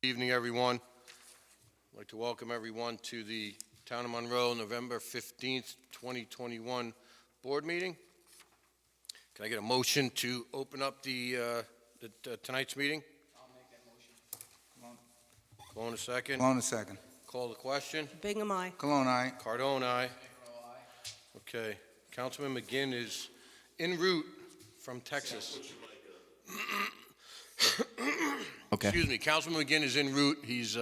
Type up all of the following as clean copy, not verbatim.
Evening, everyone. I'd like to welcome everyone to the Town of Monroe, November 15th, 2021 board meeting. Can I get a motion to open up tonight's meeting? I'll make that motion. Cologne, a second. Cologne, a second. Call the question. Bingham, aye. Cologne, aye. Cardone, aye. Okay. Councilman McGinn is en route from Texas. Okay. Excuse me. Councilman McGinn is en route. He's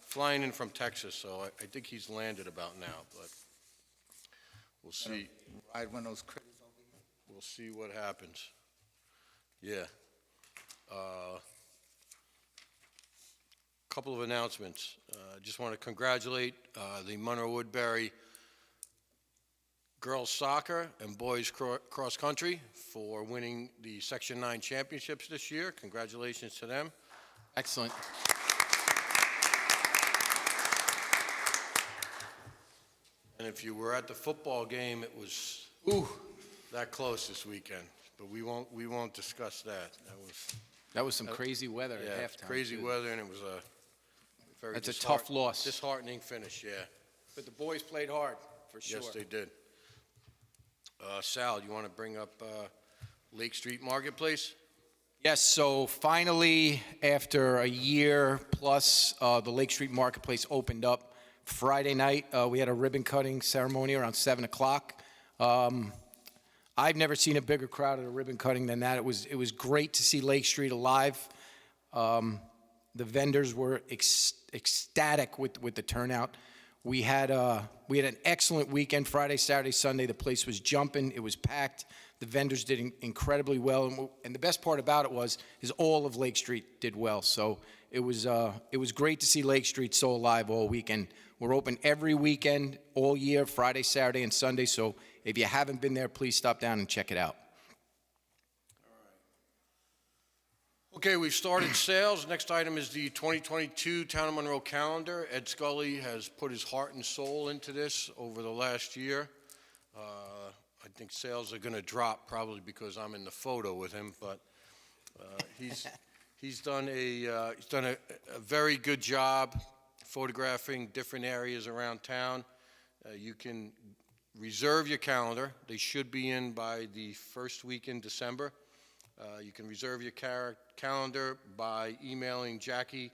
flying in from Texas, so I think he's landed about now, but we'll see. Ride one of those critters over here. We'll see what happens. Yeah. Couple of announcements. Just want to congratulate the Monroe Woodbury girls soccer and boys cross country for winning the Section 9 championships this year. Congratulations to them. Excellent. And if you were at the football game, it was that close this weekend. But we won't discuss that. That was some crazy weather at halftime. Crazy weather, and it was a very That's a tough loss. disheartening finish. Yeah. But the boys played hard, for sure. Yes, they did. Sal, you want to bring up Lake Street Marketplace? Yes, so finally, after a year plus, the Lake Street Marketplace opened up Friday night. We had a ribbon cutting ceremony around 7 o'clock. I've never seen a bigger crowd at a ribbon cutting than that. It was great to see Lake Street alive. The vendors were ecstatic with the turnout. We had an excellent weekend, Friday, Saturday, Sunday. The place was jumping. It was packed. The vendors did incredibly well, and the best part about it is all of Lake Street did well. So it was great to see Lake Street so alive all weekend. We're open every weekend, all year, Friday, Saturday, and Sunday. So if you haven't been there, please stop down and check it out. Okay, we've started sales. Next item is the 2022 Town of Monroe calendar. Ed Scully has put his heart and soul into this over the last year. I think sales are going to drop probably because I'm in the photo with him, but he's done a very good job photographing different areas around town. You can reserve your calendar. They should be in by the first week in December. You can reserve your calendar by emailing Jackie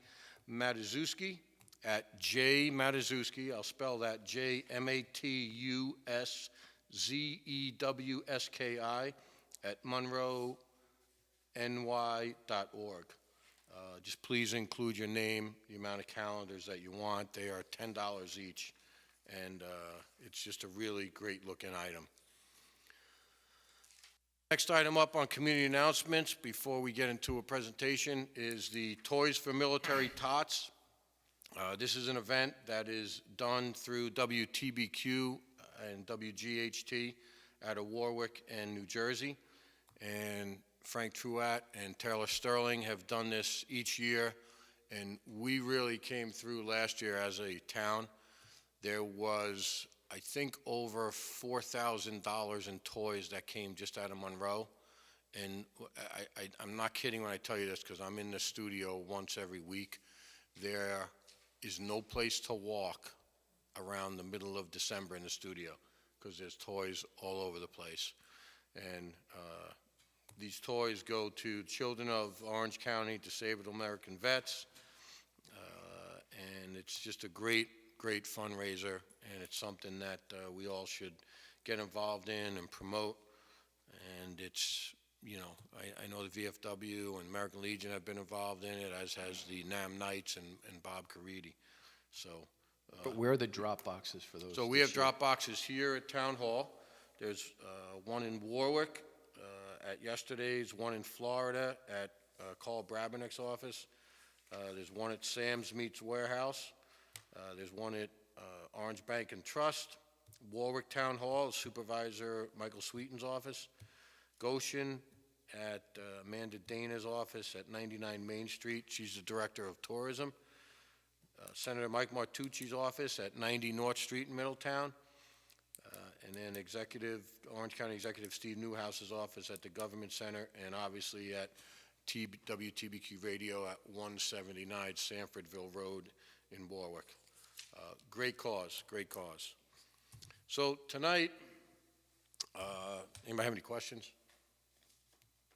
Matuszewski at jmatuszewski. I'll spell that JMATUSZEWSKI at monroeny.org. Just please include your name, the amount of calendars that you want. They are $10 each, and it's just a really great looking item. Next item up on community announcements before we get into a presentation is the Toys for Military Tots. This is an event that is done through WTBQ and WGHT out of Warwick and New Jersey. And Frank Truatt and Taylor Sterling have done this each year. And we really came through last year as a town. There was, I think, over $4,000 in toys that came just out of Monroe. And I'm not kidding when I tell you this because I'm in the studio once every week. There is no place to walk around the middle of December in the studio because there's toys all over the place. And these toys go to children of Orange County Disabled American Vets. And it's just a great fundraiser, and it's something that we all should get involved in and promote. And it's, you know, I know the VFW and American Legion have been involved in it, as has the NAM Knights and Bob Caridi. So. But where are the drop boxes for those? So we have drop boxes here at Town Hall. There's one in Warwick at yesterday's, one in Florida at Carl Brabenick's office. There's one at Sam's Meats Warehouse. There's one at Orange Bank and Trust, Warwick Town Hall, Supervisor Michael Sweeten's office, Goshen at Amanda Dana's office at 99 Main Street. She's the Director of Tourism. Senator Mike Martucci's office at 90 North Street in Middletown. And then Orange County Executive Steve Newhouse's office at the Government Center, and obviously at WTBQ Radio at 179 Sanfordville Road in Warwick. Great cause, great cause. So tonight, anybody have any questions?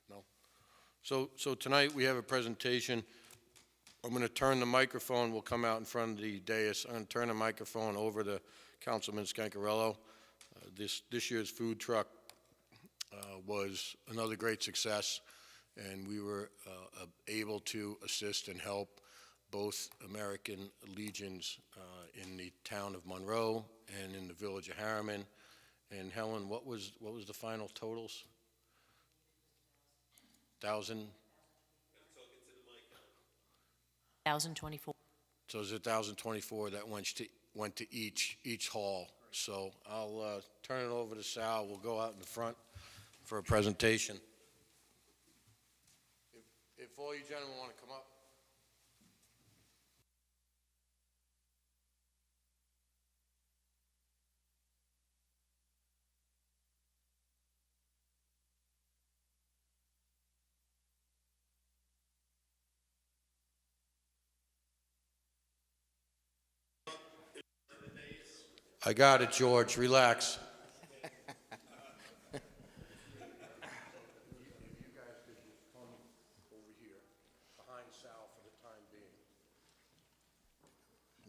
No? So tonight we have a presentation. I'm going to turn the microphone, we'll come out in front of the dais. I'm going to turn the microphone over to Councilman Scancarello. This year's food truck was another great success, and we were able to assist and help both American Legions in the town of Monroe and in the village of Harriman. And Helen, what was the final totals? 1,000? 1,024. So it was 1,024 that went to each hall. So I'll turn it over to Sal. We'll go out in the front for a presentation. If all you gentlemen want to come up. I got it, George. Relax.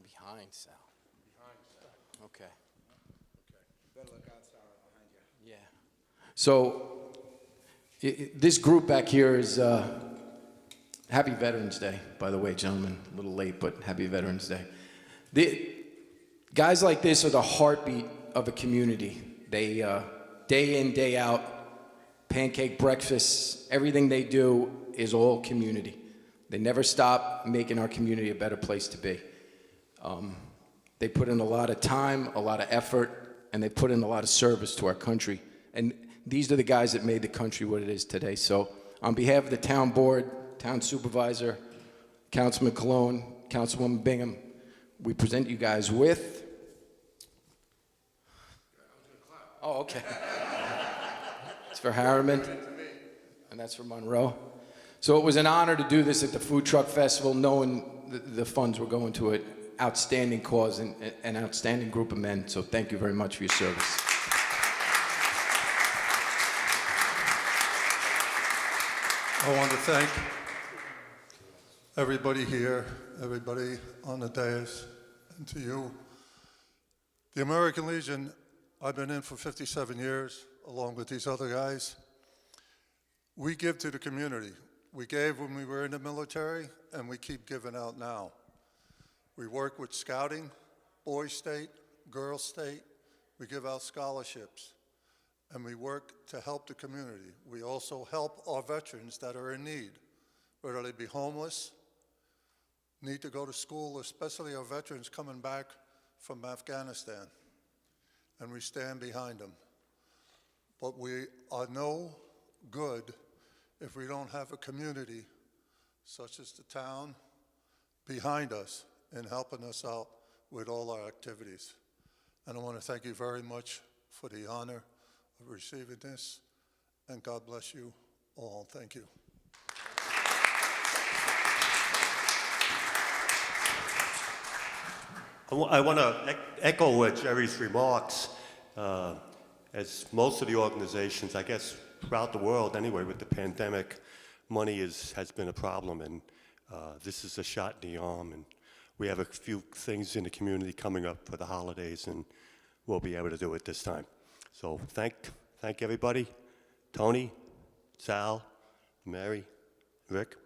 Behind Sal. Okay. Better look outside behind you. Yeah. So this group back here is Happy Veterans Day, by the way, gentlemen. A little late, but Happy Veterans Day. Guys like this are the heartbeat of a community. They, day in, day out, pancake breakfasts, everything they do is all community. They never stop making our community a better place to be. They put in a lot of time, a lot of effort, and they put in a lot of service to our country. And these are the guys that made the country what it is today. So on behalf of the town board, town supervisor, Councilman Cologne, Councilwoman Bingham, we present you guys with... Oh, okay. It's for Harriman, and that's for Monroe. So it was an honor to do this at the Food Truck Festival, knowing the funds were going to an outstanding cause and an outstanding group of men. So thank you very much for your service. I want to thank everybody here, everybody on the dais, and to you. The American Legion, I've been in for 57 years, along with these other guys. We give to the community. We gave when we were in the military, and we keep giving out now. We work with scouting, Boys State, Girls State. We give out scholarships, and we work to help the community. We also help our veterans that are in need, whether they be homeless, need to go to school, especially our veterans coming back from Afghanistan, and we stand behind them. But we are no good if we don't have a community such as the town behind us and helping us out with all our activities. And I want to thank you very much for the honor of receiving this, and God bless you all. Thank you. I want to echo Jerry's remarks. As most of the organizations, I guess throughout the world anyway, with the pandemic, money has been a problem, and this is a shot in the arm. And we have a few things in the community coming up for the holidays, and we'll be able to do it this time. So thank everybody. Tony, Sal, Mary, Rick,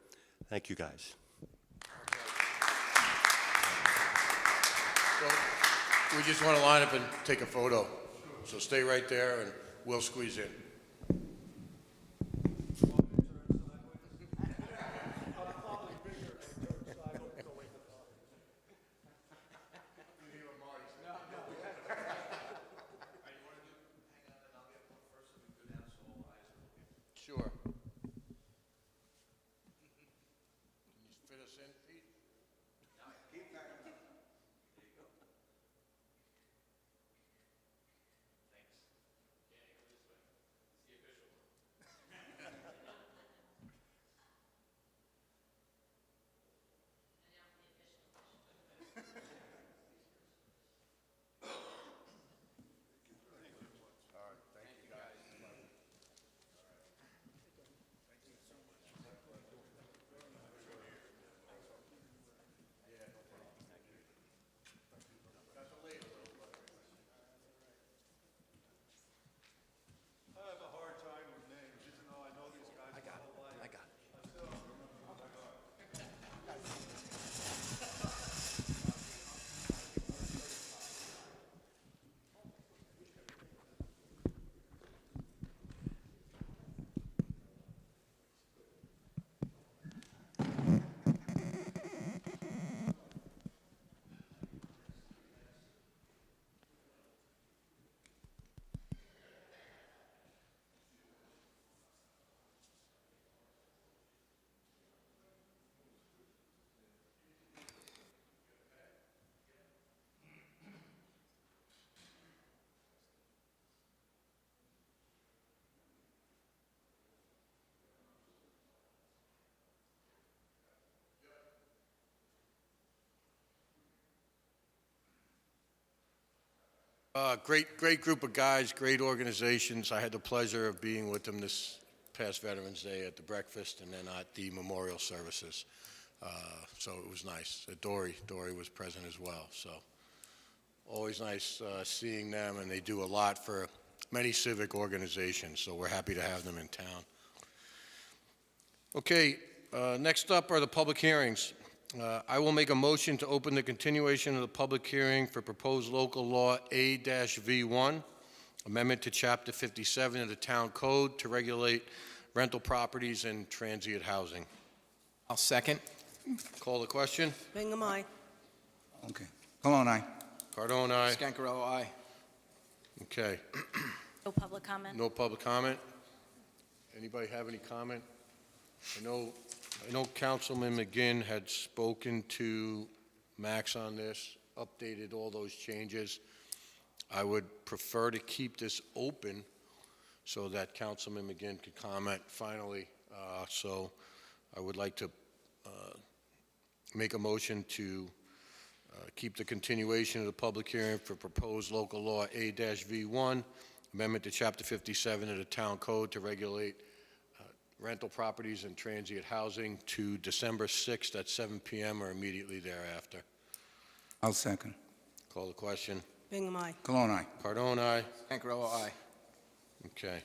thank you guys. So we just want to line up and take a photo. So stay right there and we'll squeeze in. Sure. Can you fit us in, Pete? Great group of guys, great organizations. I had the pleasure of being with them this past Veterans Day at the breakfast and then at the memorial services. So it was nice. Dory was present as well. So always nice seeing them, and they do a lot for many civic organizations. So we're happy to have them in town. Okay, next up are the public hearings. I will make a motion to open the continuation of the public hearing for proposed local law A-V1, amendment to Chapter 57 of the Town Code to regulate rental properties and transient housing. I'll second. Call the question. Bingham, aye. Okay. Cologne, aye. Cardone, aye. Scancarello, aye. Okay. No public comment? No public comment? Anybody have any comment? I know Councilman McGinn had spoken to Max on this, updated all those changes. I would prefer to keep this open so that Councilman McGinn could comment finally. So I would like to make a motion to keep the continuation of the public hearing for proposed local law A-V1, amendment to Chapter 57 of the Town Code to regulate rental properties and transient housing to December 6th at 7 p.m. or immediately thereafter. I'll second. Call the question. Bingham, aye. Cologne, aye. Cardone, aye. Scancarello, aye. Okay.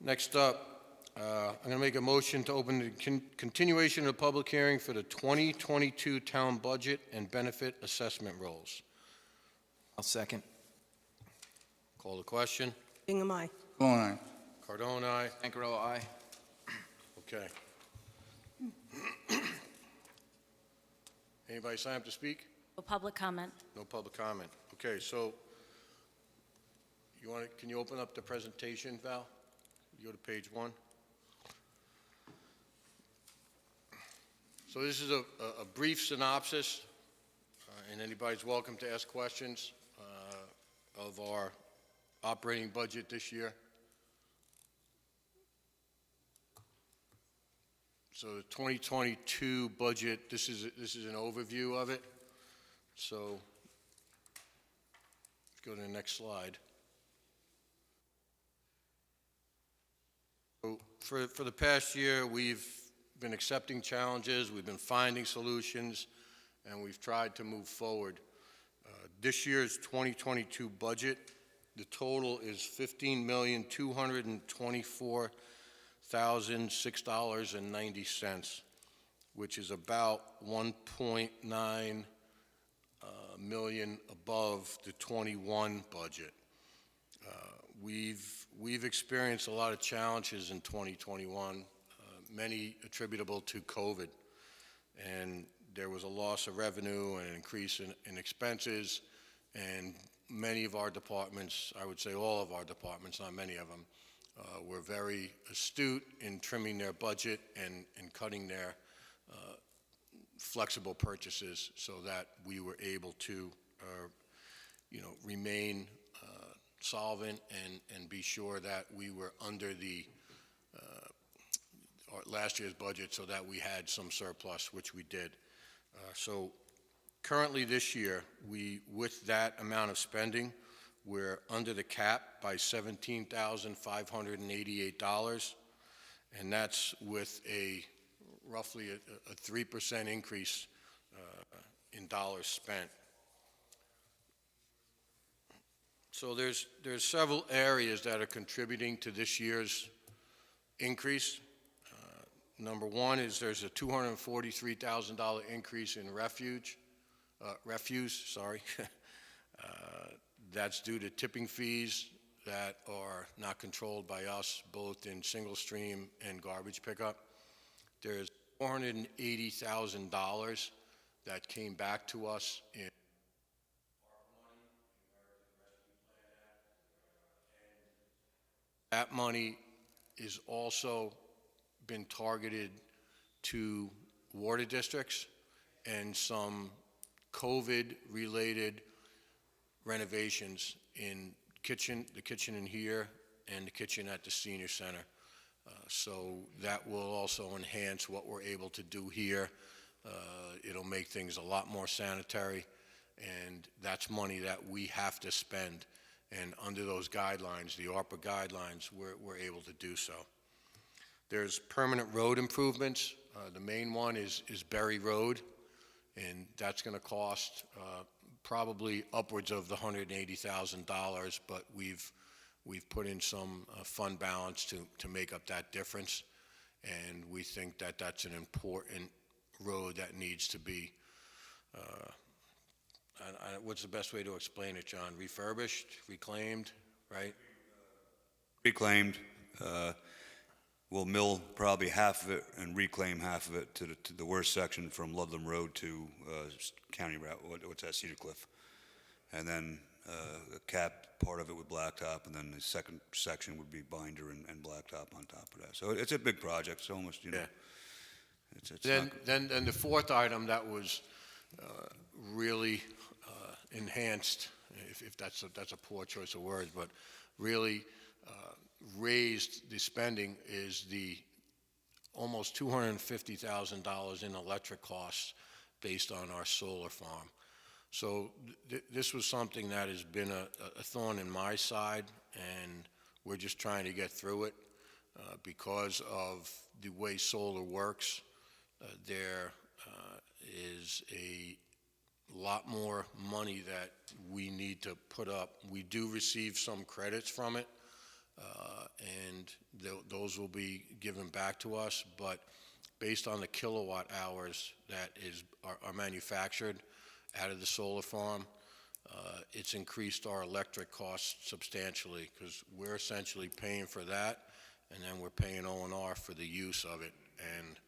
Next up, I'm going to make a motion to open the continuation of the public hearing for the 2022 town budget and benefit assessment rolls. I'll second. Call the question. Bingham, aye. Cologne, aye. Cardone, aye. Scancarello, aye. Okay. Anybody sign up to speak? No public comment? No public comment. Okay, so can you open up the presentation, Val? You go to page 1. So this is a brief synopsis, and anybody's welcome to ask questions of our operating budget this year. So the 2022 budget, this is an overview of it. So let's go to the next slide. So for the past year, we've been accepting challenges, we've been finding solutions, and we've tried to move forward. This year's 2022 budget, the total is $15,224,006.90, which is about 1.9 million above the 21 budget. We've experienced a lot of challenges in 2021, many attributable to COVID, and there was a loss of revenue and an increase in expenses, and many of our departments, I would say all of our departments, not many of them, were very astute in trimming their budget and cutting their flexible purchases so that we were able to, remain solvent and be sure that we were under the last year's budget so that we had some surplus, which we did. So currently this year, with that amount of spending, we're under the cap by $17,588, and that's with roughly a 3% increase in dollars spent. So there's several areas that are contributing to this year's increase. Number one is there's a $243,000 increase in refuse. That's due to tipping fees that are not controlled by us, both in single stream and garbage pickup. There's $480,000 that came back to us in that money is also been targeted to water districts and some COVID-related renovations in the kitchen in here and the kitchen at the senior center. So that will also enhance what we're able to do here. It'll make things a lot more sanitary, and that's money that we have to spend. And under those guidelines, the ARPA guidelines, we're able to do so. There's permanent road improvements. The main one is Berry Road, and that's going to cost probably upwards of the $180,000, but we've put in some fund balance to make up that difference, and we think that that's an important road that needs to be, what's the best way to explain it, John? Refurbished, reclaimed, right? Reclaimed. We'll mill probably half of it and reclaim half of it to the worst section from Ludlam Road to County Route, what's that, Cedar Cliff. And then cap part of it with blacktop, and then the second section would be binder and blacktop on top of that. So it's a big project. It's almost, you know. Yeah. It's Then the fourth item that was really enhanced, if that's a poor choice of words, but really raised the spending is the almost $250,000 in electric costs based on our solar farm. So this was something that has been a thorn in my side, and we're just trying to get through it because of the way solar works. There is a lot more money that we need to put up. We do receive some credits from it, and those will be given back to us, but based on the kilowatt hours that are manufactured out of the solar farm, it's increased our electric costs substantially, because we're essentially paying for that, and then we're paying O&R for the use of it. And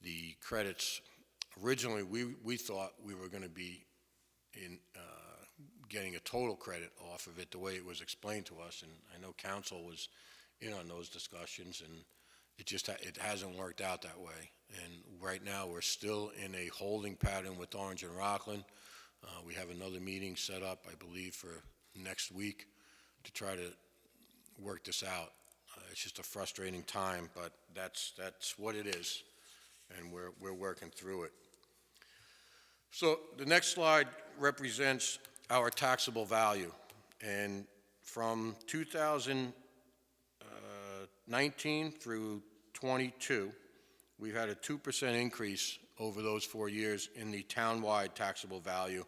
the credits, originally we thought we were going to be getting a total credit off of it the way it was explained to us, and I know council was in on those discussions, and it hasn't worked out that way. And right now we're still in a holding pattern with Orange and Rockland. We have another meeting set up, I believe, for next week to try to work this out. It's just a frustrating time, but that's what it is, and we're working through it. So the next slide represents our taxable value, and from 2019 through 22, we've had a 2% increase over those 4 years in the townwide taxable value.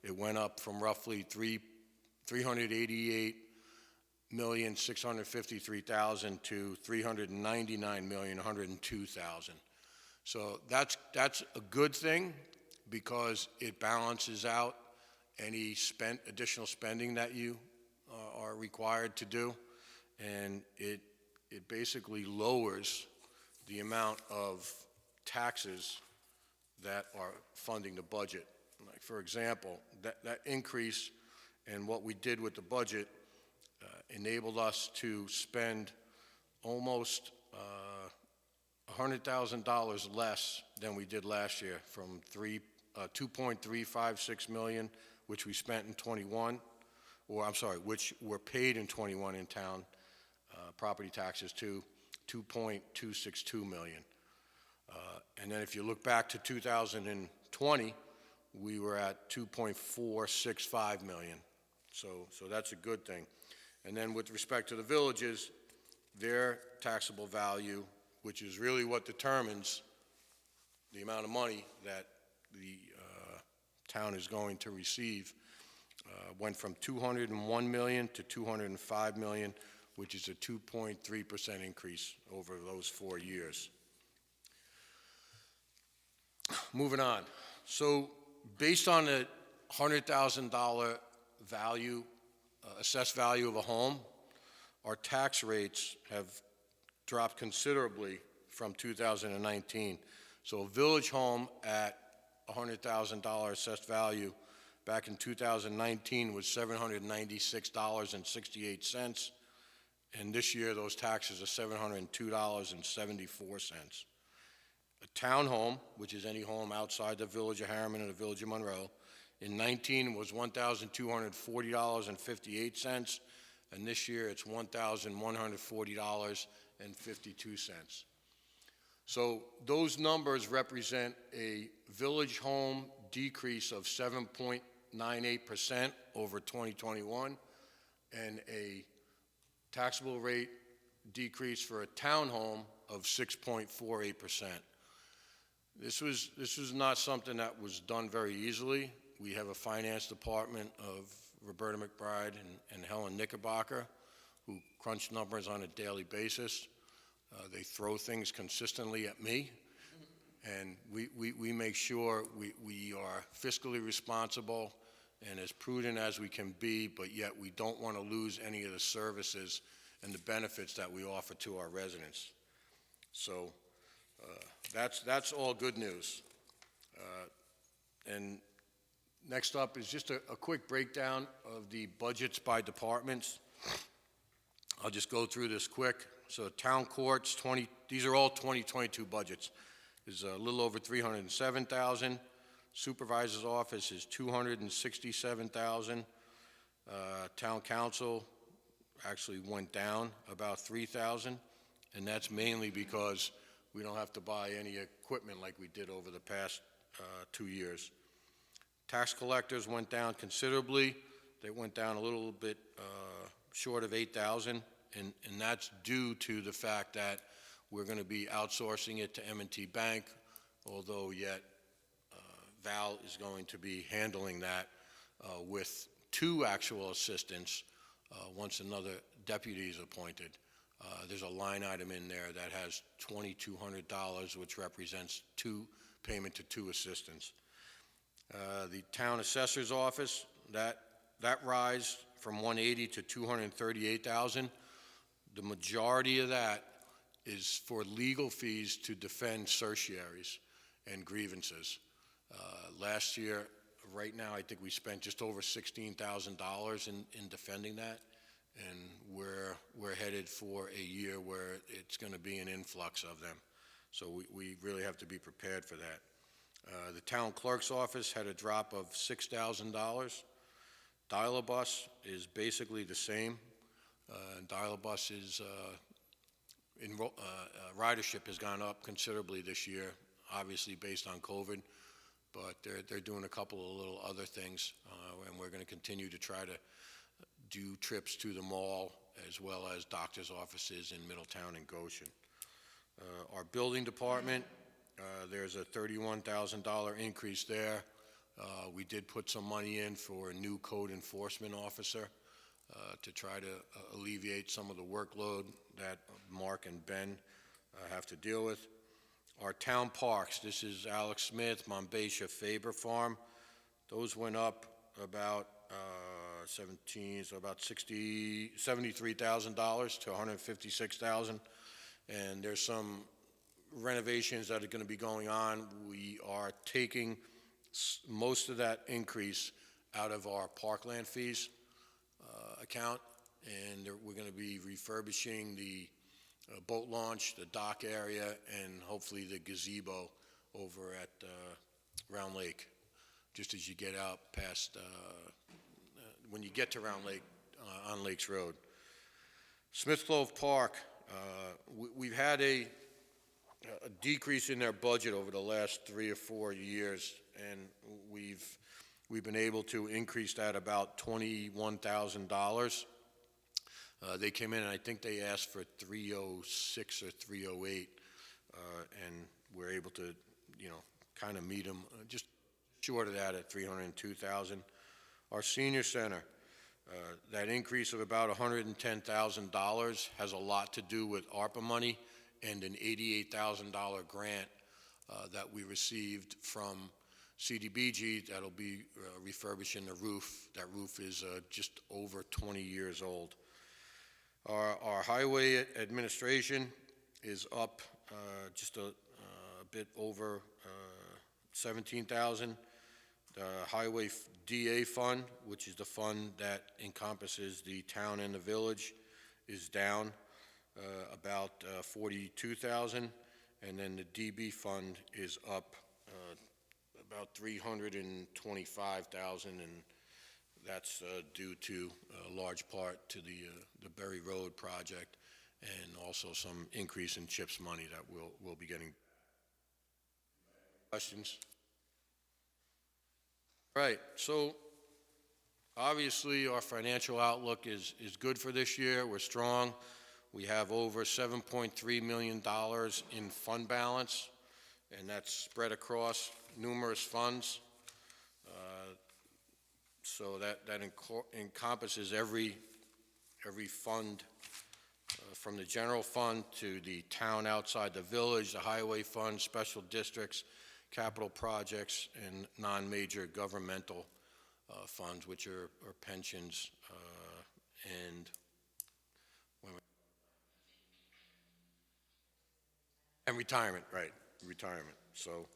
It went up from roughly $388,653,000 to $399,102,000. So that's a good thing, because it balances out any additional spending that you are required to do, and it basically lowers the amount of taxes that are funding the budget. Like, for example, that increase in what we did with the budget enabled us to spend almost $100,000 less than we did last year, from $2.356 million, which we spent in 21, which were paid in 21 in town property taxes, to $2.262 million. And then if you look back to 2020, we were at $2.465 million. So that's a good thing. And then with respect to the villages, their taxable value, which is really what determines the amount of money that the town is going to receive, went from $201 million to $205 million, which is a 2.3% increase over those 4 years. Moving on. So based on the $100,000 value, assessed value of a home, our tax rates have dropped considerably from 2019. So a village home at $100,000 assessed value back in 2019 was $796.68, and this year those taxes are $702.74. A townhome, which is any home outside the village of Harriman and the village of Monroe, in 19 was $1,240.58, and this year it's $1,140.52. So those numbers represent a village home decrease of 7.8%, 6.98% over 2021, and a taxable rate decrease for a townhome of 6.48%. This was not something that was done very easily. We have a finance department of Roberta McBride and Helen Knickerbocker, who crunch numbers on a daily basis. They throw things consistently at me, and we make sure we are fiscally responsible and as prudent as we can be, but yet we don't want to lose any of the services and the benefits that we offer to our residents. So that's all good news. And next up is just a quick breakdown of the budgets by departments. I'll just go through this quick. So town courts, these are all 2022 budgets, is a little over $307,000. Supervisor's office is $267,000. Town council actually went down about $3,000, and that's mainly because we don't have to buy any equipment like we did over the past 2 years. Tax collectors went down considerably. They went down a little bit short of $8,000, and that's due to the fact that we're going to be outsourcing it to M&T Bank, although yet Val is going to be handling that with 2 actual assistants once another deputy is appointed. There's a line item in there that has $2,200, which represents payment to 2 assistants. The town assessor's office, that rise from $180,000 to $238,000. The majority of that is for legal fees to defend certiorieries and grievances. Last year, right now, I think we spent just over $16,000 in defending that, and we're headed for a year where it's going to be an influx of them. So we really have to be prepared for that. The town clerk's office had a drop of $6,000. Dial-a-bus is basically the same. Dial-a-bus is ridership has gone up considerably this year, obviously based on COVID, but they're doing a couple of little other things, and we're going to continue to try to do trips to the mall as well as doctor's offices in Middletown and Goshen. Our building department, there's a $31,000 increase there. We did put some money in for a new code enforcement officer to try to alleviate some of the workload that Mark and Ben have to deal with. Our town parks, this is Alex Smith, Monbassia, Faber Farm. Those went up about about $73,000 to $156,000, and there's some renovations that are going to be going on. We are taking most of that increase out of our parkland fees account, and we're going to be refurbishing the boat launch, the dock area, and hopefully the gazebo over at Round Lake, just as you get out past, when you get to Round Lake on Lakes Road. Smith Clove Park, we've had a decrease in their budget over the last 3 or 4 years, and we've been able to increase that about $21,000. They came in and I think they asked for 306 or 308, and we're able to, kind of meet them just short of that at 302,000. Our senior center, that increase of about $110,000 has a lot to do with ARPA money and an $88,000 grant that we received from CDBG that'll be refurbishing the roof. That roof is just over 20 years old. Our highway administration is up just a bit over 17,000. The highway DA fund, which is the fund that encompasses the town and the village, is down about 42,000, and then the DB fund is up about 325,000, and that's due to a large part to the Berry Road project, and also some increase in CHIPS money that we'll be getting. Questions? Right. So Obviously, our financial outlook is good for this year. We're strong. We have over $7.3 million in fund balance, and that's spread across numerous funds. So that encompasses every fund, from the general fund to the town outside the village, the highway fund, special districts, capital projects, and non-major governmental funds, which are pensions and retirement, right, retirement. So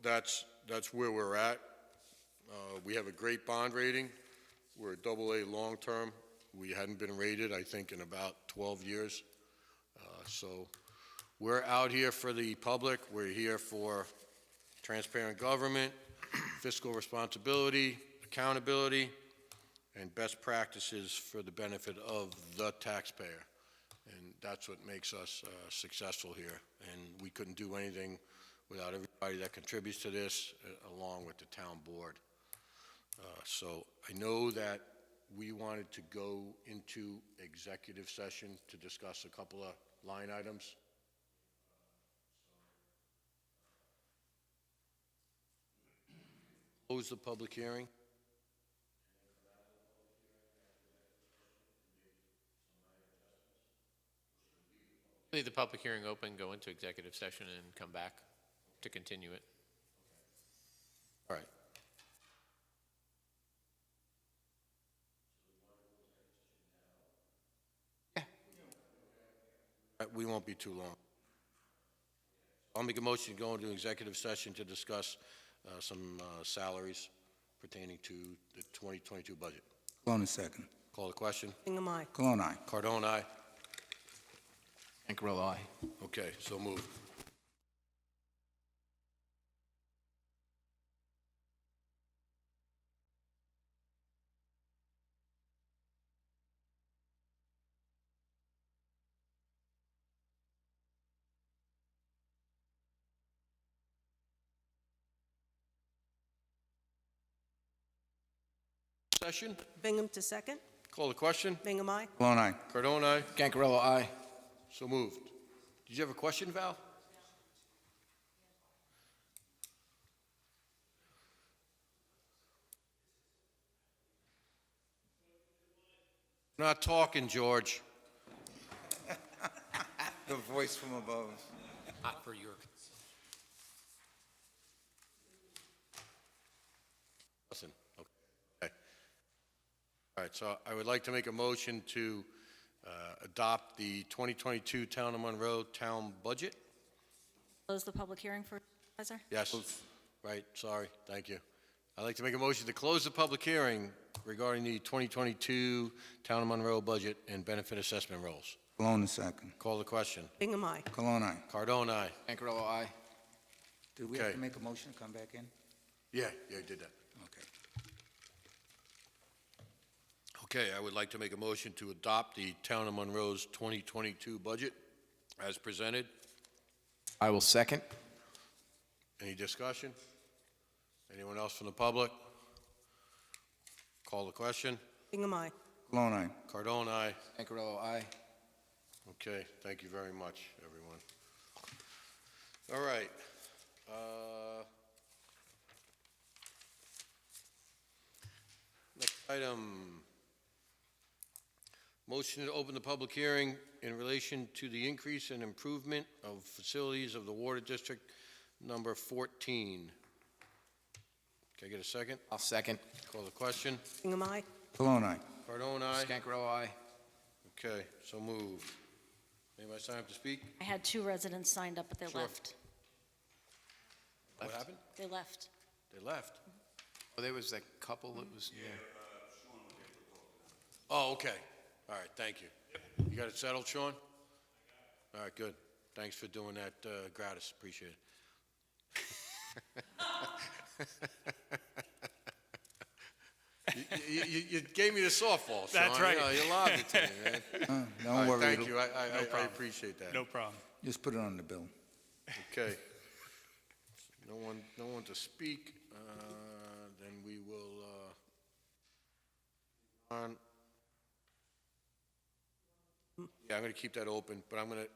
that's where we're at. We have a great bond rating. We're a AA long-term. We hadn't been rated, I think, in about 12 years. So we're out here for the public. We're here for transparent government, fiscal responsibility, accountability, and best practices for the benefit of the taxpayer. And that's what makes us successful here. And we couldn't do anything without everybody that contributes to this, along with the town board. So I know that we wanted to go into executive session to discuss a couple of line items. Close the public hearing. Leave the public hearing open, go into executive session, and come back to continue it. All right. We won't be too long. I'll make a motion to go into executive session to discuss some salaries pertaining to the 2022 budget. Cologne, second. Call the question. Bingham, aye. Cologne, aye. Cardone, aye. Cancarello, aye. Okay, so moved. Session. Bingham to second. Call the question. Bingham, aye. Cologne, aye. Cardone, aye. Cancarello, aye. So moved. Did you have a question, Val? Not talking, George. The voice from above. Not for your. Listen, okay. All right, so I would like to make a motion to adopt the 2022 Town of Monroe Town Budget. Close the public hearing for supervisor. Yes, right, sorry, thank you. I'd like to make a motion to close the public hearing regarding the 2022 Town of Monroe Budget and Benefit Assessment Rolls. Cologne, second. Call the question. Bingham, aye. Cologne, aye. Cardone, aye. Cancarello, aye. Did we have Okay. to make a motion to come back in? Yeah, I did that. Okay. Okay, I would like to make a motion to adopt the Town of Monroe's 2022 budget as presented. I will second. Any discussion? Anyone else from the public? Call the question. Bingham, aye. Cologne, aye. Cardone, aye. Cancarello, aye. Okay, thank you very much, everyone. All right. Next item. Motion to open the public hearing in relation to the increase and improvement of facilities of the Water District number 14. Can I get a second? I'll second. Call the question. Bingham, aye. Cologne, aye. Cardone, aye. Cancarello, aye. Okay, so moved. Anybody sign up to speak? I had 2 residents signed up, but they Sure. left. What happened? They left. They left. Oh, there was that couple that was, yeah. Oh, okay. All right, thank you. You got it settled, Sean? All right, good. Thanks for doing that gratis, appreciate it. You gave me the softball, Sean. That's right. You know, you lobbed it to me, man. All Don't right, worry. thank it'll- you, I problem. appreciate that. No problem. Just put it on the bill. Okay. No one to speak, then we will on. Yeah, I'm gonna keep that open, but I'm gonna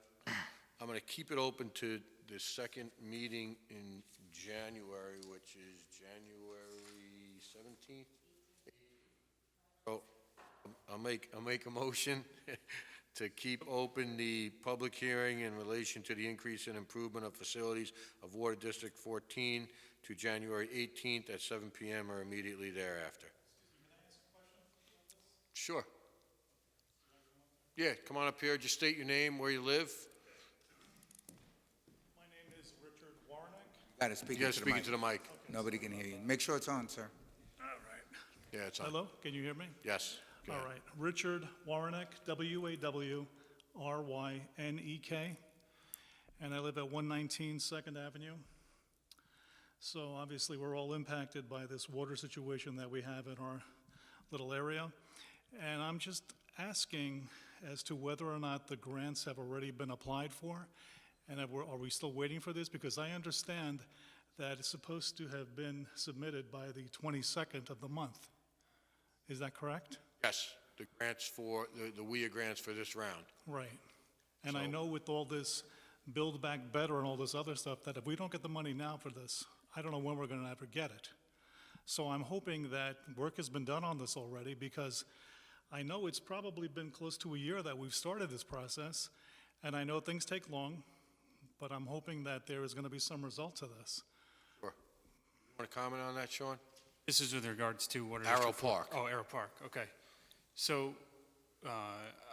keep it open to the second meeting in January, which is January 17th. So I'll make a motion to keep open the public hearing in relation to the increase and improvement of facilities of Water District 14 to January 18th at 7 PM or immediately thereafter. Sure. Yeah, come on up here, just state your name, where you live. My name is Richard Warnick. Got to speak You gotta into the speak mic. into the mic. Nobody can hear you. Make sure it's on, sir. All right. Yeah, it's on. Hello, can you hear me? Yes. Go All ahead. right. Richard Warnick, W-A-W-R-Y-N-E-K. And I live at 119 Second Avenue. So obviously, we're all impacted by this water situation that we have in our little area. And I'm just asking as to whether or not the grants have already been applied for, and are we still waiting for this? Because I understand that it's supposed to have been submitted by the 22nd of the month. Is that correct? Yes, the grants for, the WIA grants for this round. Right. And I So- know with all this Build Back Better and all this other stuff, that if we don't get the money now for this, I don't know when we're going to ever get it. So I'm hoping that work has been done on this already, because I know it's probably been close to a year that we've started this process, and I know things take long, but I'm hoping that there is going to be some result to this. Sure. Want to comment on that, Sean? This is with regards to Water Arrow District 4. Park. Oh, Arrow Park, okay. So,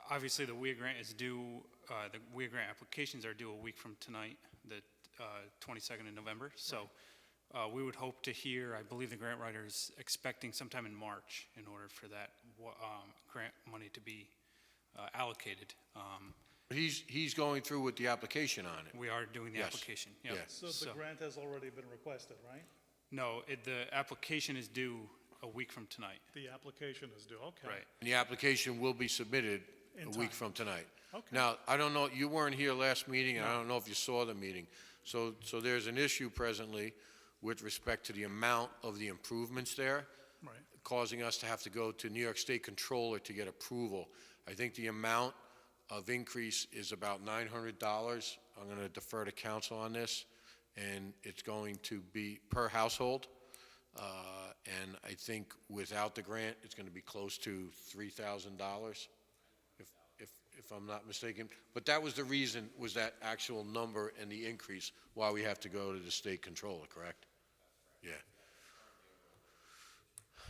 obviously, the WIA grant is due, the WIA grant applications are due a week from tonight, the 22nd of November. So, we would hope to hear, I believe the grant writer is expecting sometime in March in order for that grant money to be allocated. He's going through with the application on it. We are doing the Yes. application, yeah. Yes. So the grant has already been requested, right? No, the application is due a week from tonight, The application is due, okay. right? And the application will be submitted In a week time. from tonight. Okay. Now, I don't know, you weren't here last meeting, and I don't know if you saw the meeting. So there's an issue presently with respect to the amount of the improvements there, Right. causing us to have to go to New York State Controller to get approval. I think the amount of increase is about $900. I'm going to defer to council on this, and it's going to be per household. And I think without the grant, it's going to be close to $3,000, if I'm not mistaken. But that was the reason, was that actual number and the increase, why we have to go to the state controller, correct? Yeah.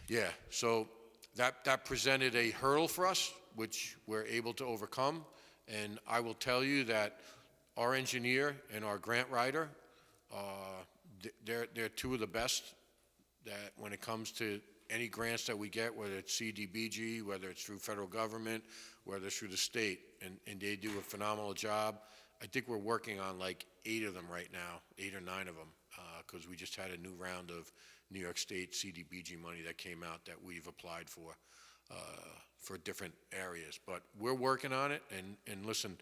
Yeah, so that presented a hurdle for us, which we're able to overcome. And I will tell you that our engineer and our grant writer, they're two of the best that when it comes to any grants that we get, whether it's CDBG, whether it's through federal government, whether it's through the state, and they do a phenomenal job. I think we're working on like 8 of them right now, 8 or 9 of them, because we just had a new round of New York State CDBG money that came out that we've applied for different areas. But we're working on it, and listen,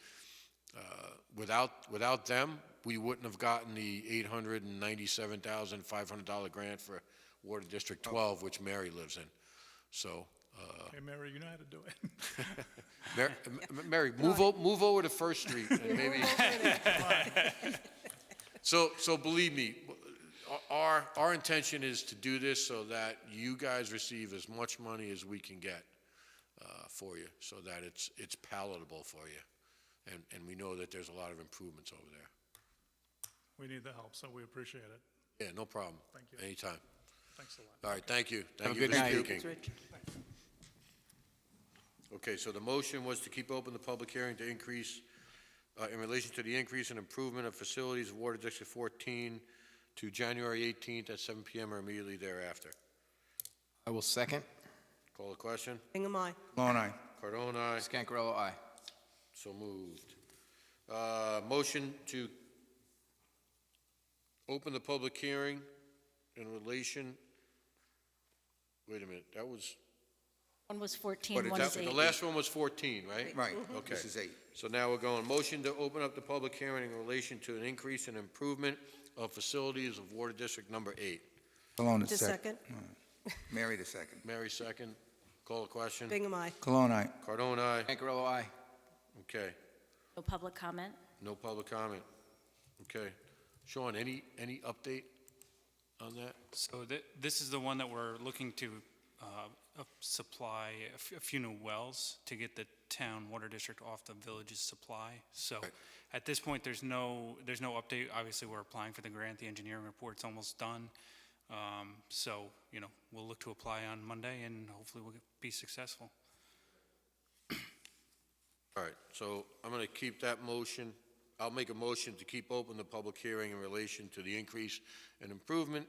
without them, we wouldn't have gotten the $897,500 grant for Water District 12, which Mary lives in. So, Okay, Mary, you know how to do it. Mary, move over to First Street and maybe. So believe me, our intention is to do this so that you guys receive as much money as we can get for you, so that it's palatable for you. And we know that there's a lot of improvements over there. We need the help, so we appreciate it. Yeah, no problem. Thank you. Anytime. Thanks a lot. All right, thank you. Have a Thank you good for night. speaking. Okay, so the motion was to keep open the public hearing to increase, in relation to the increase and improvement of facilities of Water District 14 to January 18th at 7 PM or immediately thereafter. I will second. Call the question. Bingham, aye. Malone, aye. Cardone, aye. Scancarello, aye. So moved. Motion to open the public hearing in relation, wait a minute, that was, One was 14, what is one that? is The 8. last one was 14, right? Right. Okay. This is 8. So now we're going, motion to open up the public hearing in relation to an increase and improvement of facilities of Water District Number 8. Malone, the The second. second. Mary, the second. Mary, second. Call the question. Bingham, aye. Cologne, aye. Cardone, aye. Gancarello, aye. Okay. No public comment? No public comment. Okay. Sean, any update on that? So this is the one that we're looking to supply a few new wells to get the town water district off the village's supply. So Right. at this point, there's no update. Obviously, we're applying for the grant. The engineering report's almost done. So, we'll look to apply on Monday and hopefully we'll be successful. All right, so I'm going to keep that motion. I'll make a motion to keep open the public hearing in relation to the increase and improvement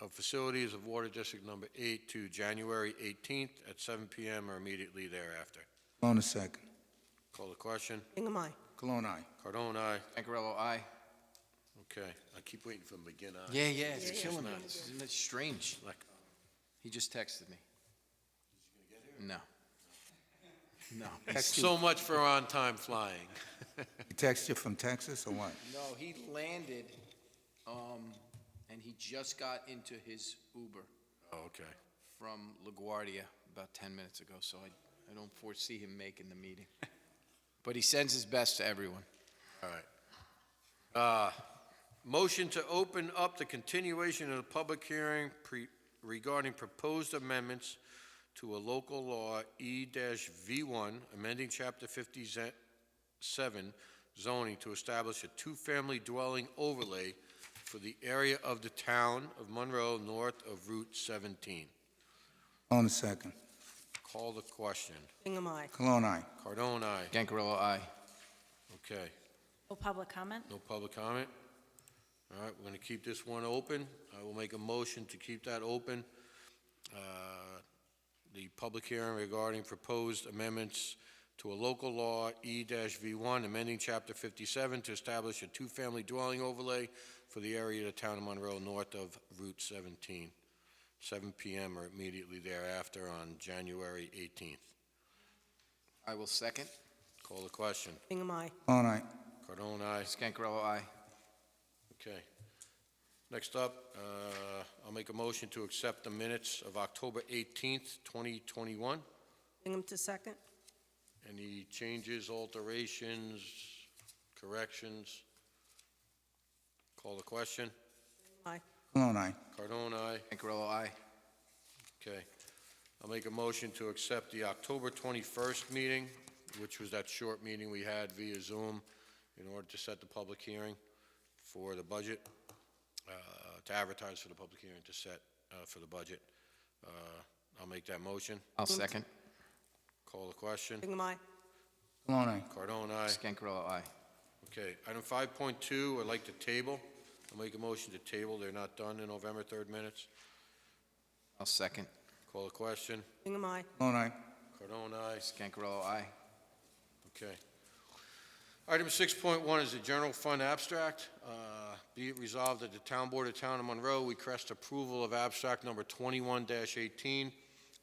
of facilities of Water District Number 8 to January 18th at 7 p.m. or immediately thereafter. Cologne, a second. Call the question. Bingham, aye. Cologne, aye. Cardone, aye. Gancarello, aye. Okay, I keep waiting for him to begin aye. Yeah, it's Yeah, killing me. yeah. Isn't it strange? Like, He just texted me. No. No. so much for on-time flying. He texted you from Texas or what? No, he landed, and he just got into his Uber Oh, okay. from LaGuardia about 10 minutes ago, so I don't foresee him making the meeting. But he sends his best to everyone. All right. Motion to open up the continuation of the public hearing regarding proposed amendments to a local law E-V1, amending Chapter 57 zoning to establish a two-family dwelling overlay for the area of the town of Monroe north of Route 17. Cologne, a second. Call the question. Bingham, aye. Cologne, aye. Cardone, aye. Gancarello, aye. Okay. No public comment? No public comment? All right, we're going to keep this one open. I will make a motion to keep that open. The public hearing regarding proposed amendments to a local law E-V1, amending Chapter 57 to establish a two-family dwelling overlay for the area of the town of Monroe north of Route 17, 7 p.m. or immediately thereafter on January 18th. I will second. Call the question. Bingham, aye. Cologne, aye. Cardone, aye. Gancarello, aye. Okay. Next up, I'll make a motion to accept the minutes of October 18th, 2021. Bingham to second? Any changes, alterations, corrections? Call the question. Aye. Cologne, aye. Cardone, aye. Gancarello, aye. Okay. I'll make a motion to accept the October 21st meeting, which was that short meeting we had via Zoom in order to set the public hearing for the budget, to advertise for the public hearing to set for the budget. I'll make that motion. I'll second. Call the question. Bingham, aye. Cologne, aye. Cardone, aye. Gancarello, aye. Okay, item 5.2, I'd like to table. I'll make a motion to table. They're not done in November 3rd minutes. I'll second. Call the question. Bingham, aye. Cologne, aye. Cardone, aye. Gancarello, aye. Okay. Item 6.1 is the general fund abstract. Be it resolved that the Town Board of Town of Monroe requests approval of abstract number 21-18,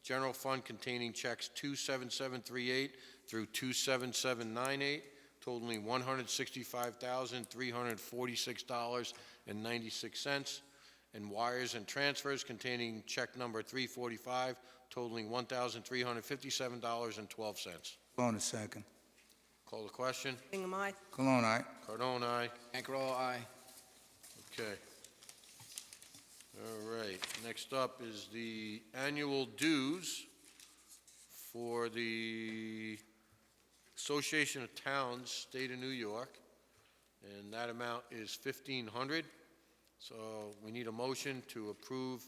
general fund containing checks 27738 through 27798, totaling $165,346.96, and wires and transfers containing check number 345, totaling $1,357.12. Cologne, a second. Call the question. Bingham, aye. Cologne, aye. Cardone, aye. Gancarello, aye. Okay. All right, next up is the annual dues for the Association of Towns, State of New York, and that amount is $1,500. So we need a motion to approve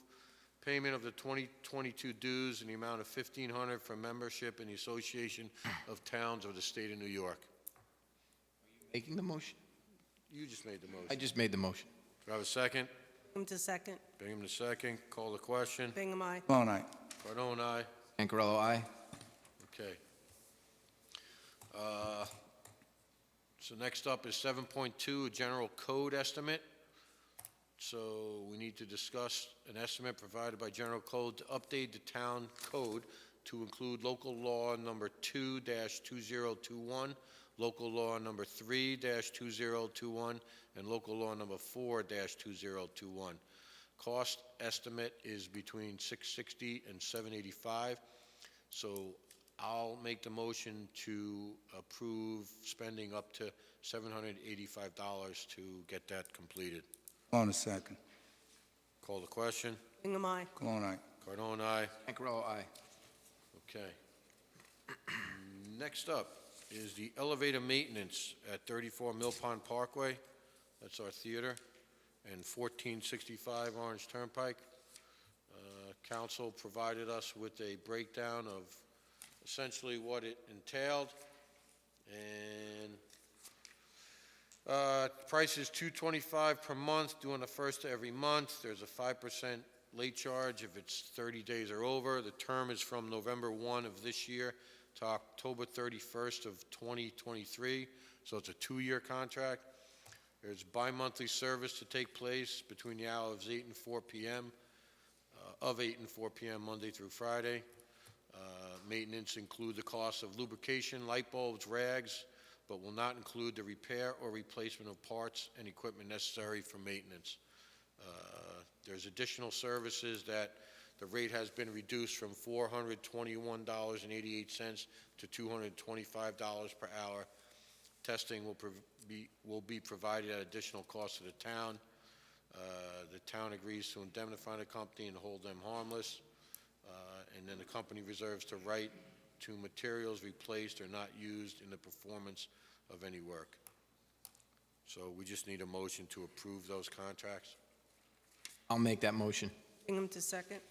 payment of the 2022 dues in the amount of $1,500 for membership in the Association of Towns of the State of New York. Making the motion? You just made the motion. I just made the motion. Do I have a second? Bingham to second? Bingham to second. Call the question. Bingham, aye. Cologne, aye. Cardone, aye. Gancarello, aye. Okay. So next up is 7.2, a general code estimate. So we need to discuss an estimate provided by general code to update the town code to include local law number 2-2021, local law number 3-2021, and local law number 4-2021. Cost estimate is between $660 and $785. So I'll make the motion to approve spending up to $785 to get that completed. On the second. Call the question. Bingham, aye. Cologne, aye. Cardone, aye. Cancarella, aye. Okay. Next up is the elevator maintenance at 34 Mill Pond Parkway. That's our theater. And 1465 Orange Turnpike. Council provided us with a breakdown of essentially what it entailed. And price is $225 per month, doing the first of every month. There's a 5% late charge if it's 30 days or over. The term is from November 1 of this year to October 31st of 2023, so it's a 2-year contract. There's bi-monthly service to take place between the hours of 8 and 4 p.m., of 8 and 4 p.m. Monday through Friday. Maintenance include the cost of lubrication, light bulbs, rags, but will not include the repair or replacement of parts and equipment necessary for maintenance. There's additional services that the rate has been reduced from $421.88 to $225 per hour. Testing will be provided at additional cost to the town. The town agrees to indemnify the company and hold them harmless. And then the company reserves the right to materials replaced or not used in the performance of any work. So we just need a motion to approve those contracts. I'll make that motion. Bingham to second.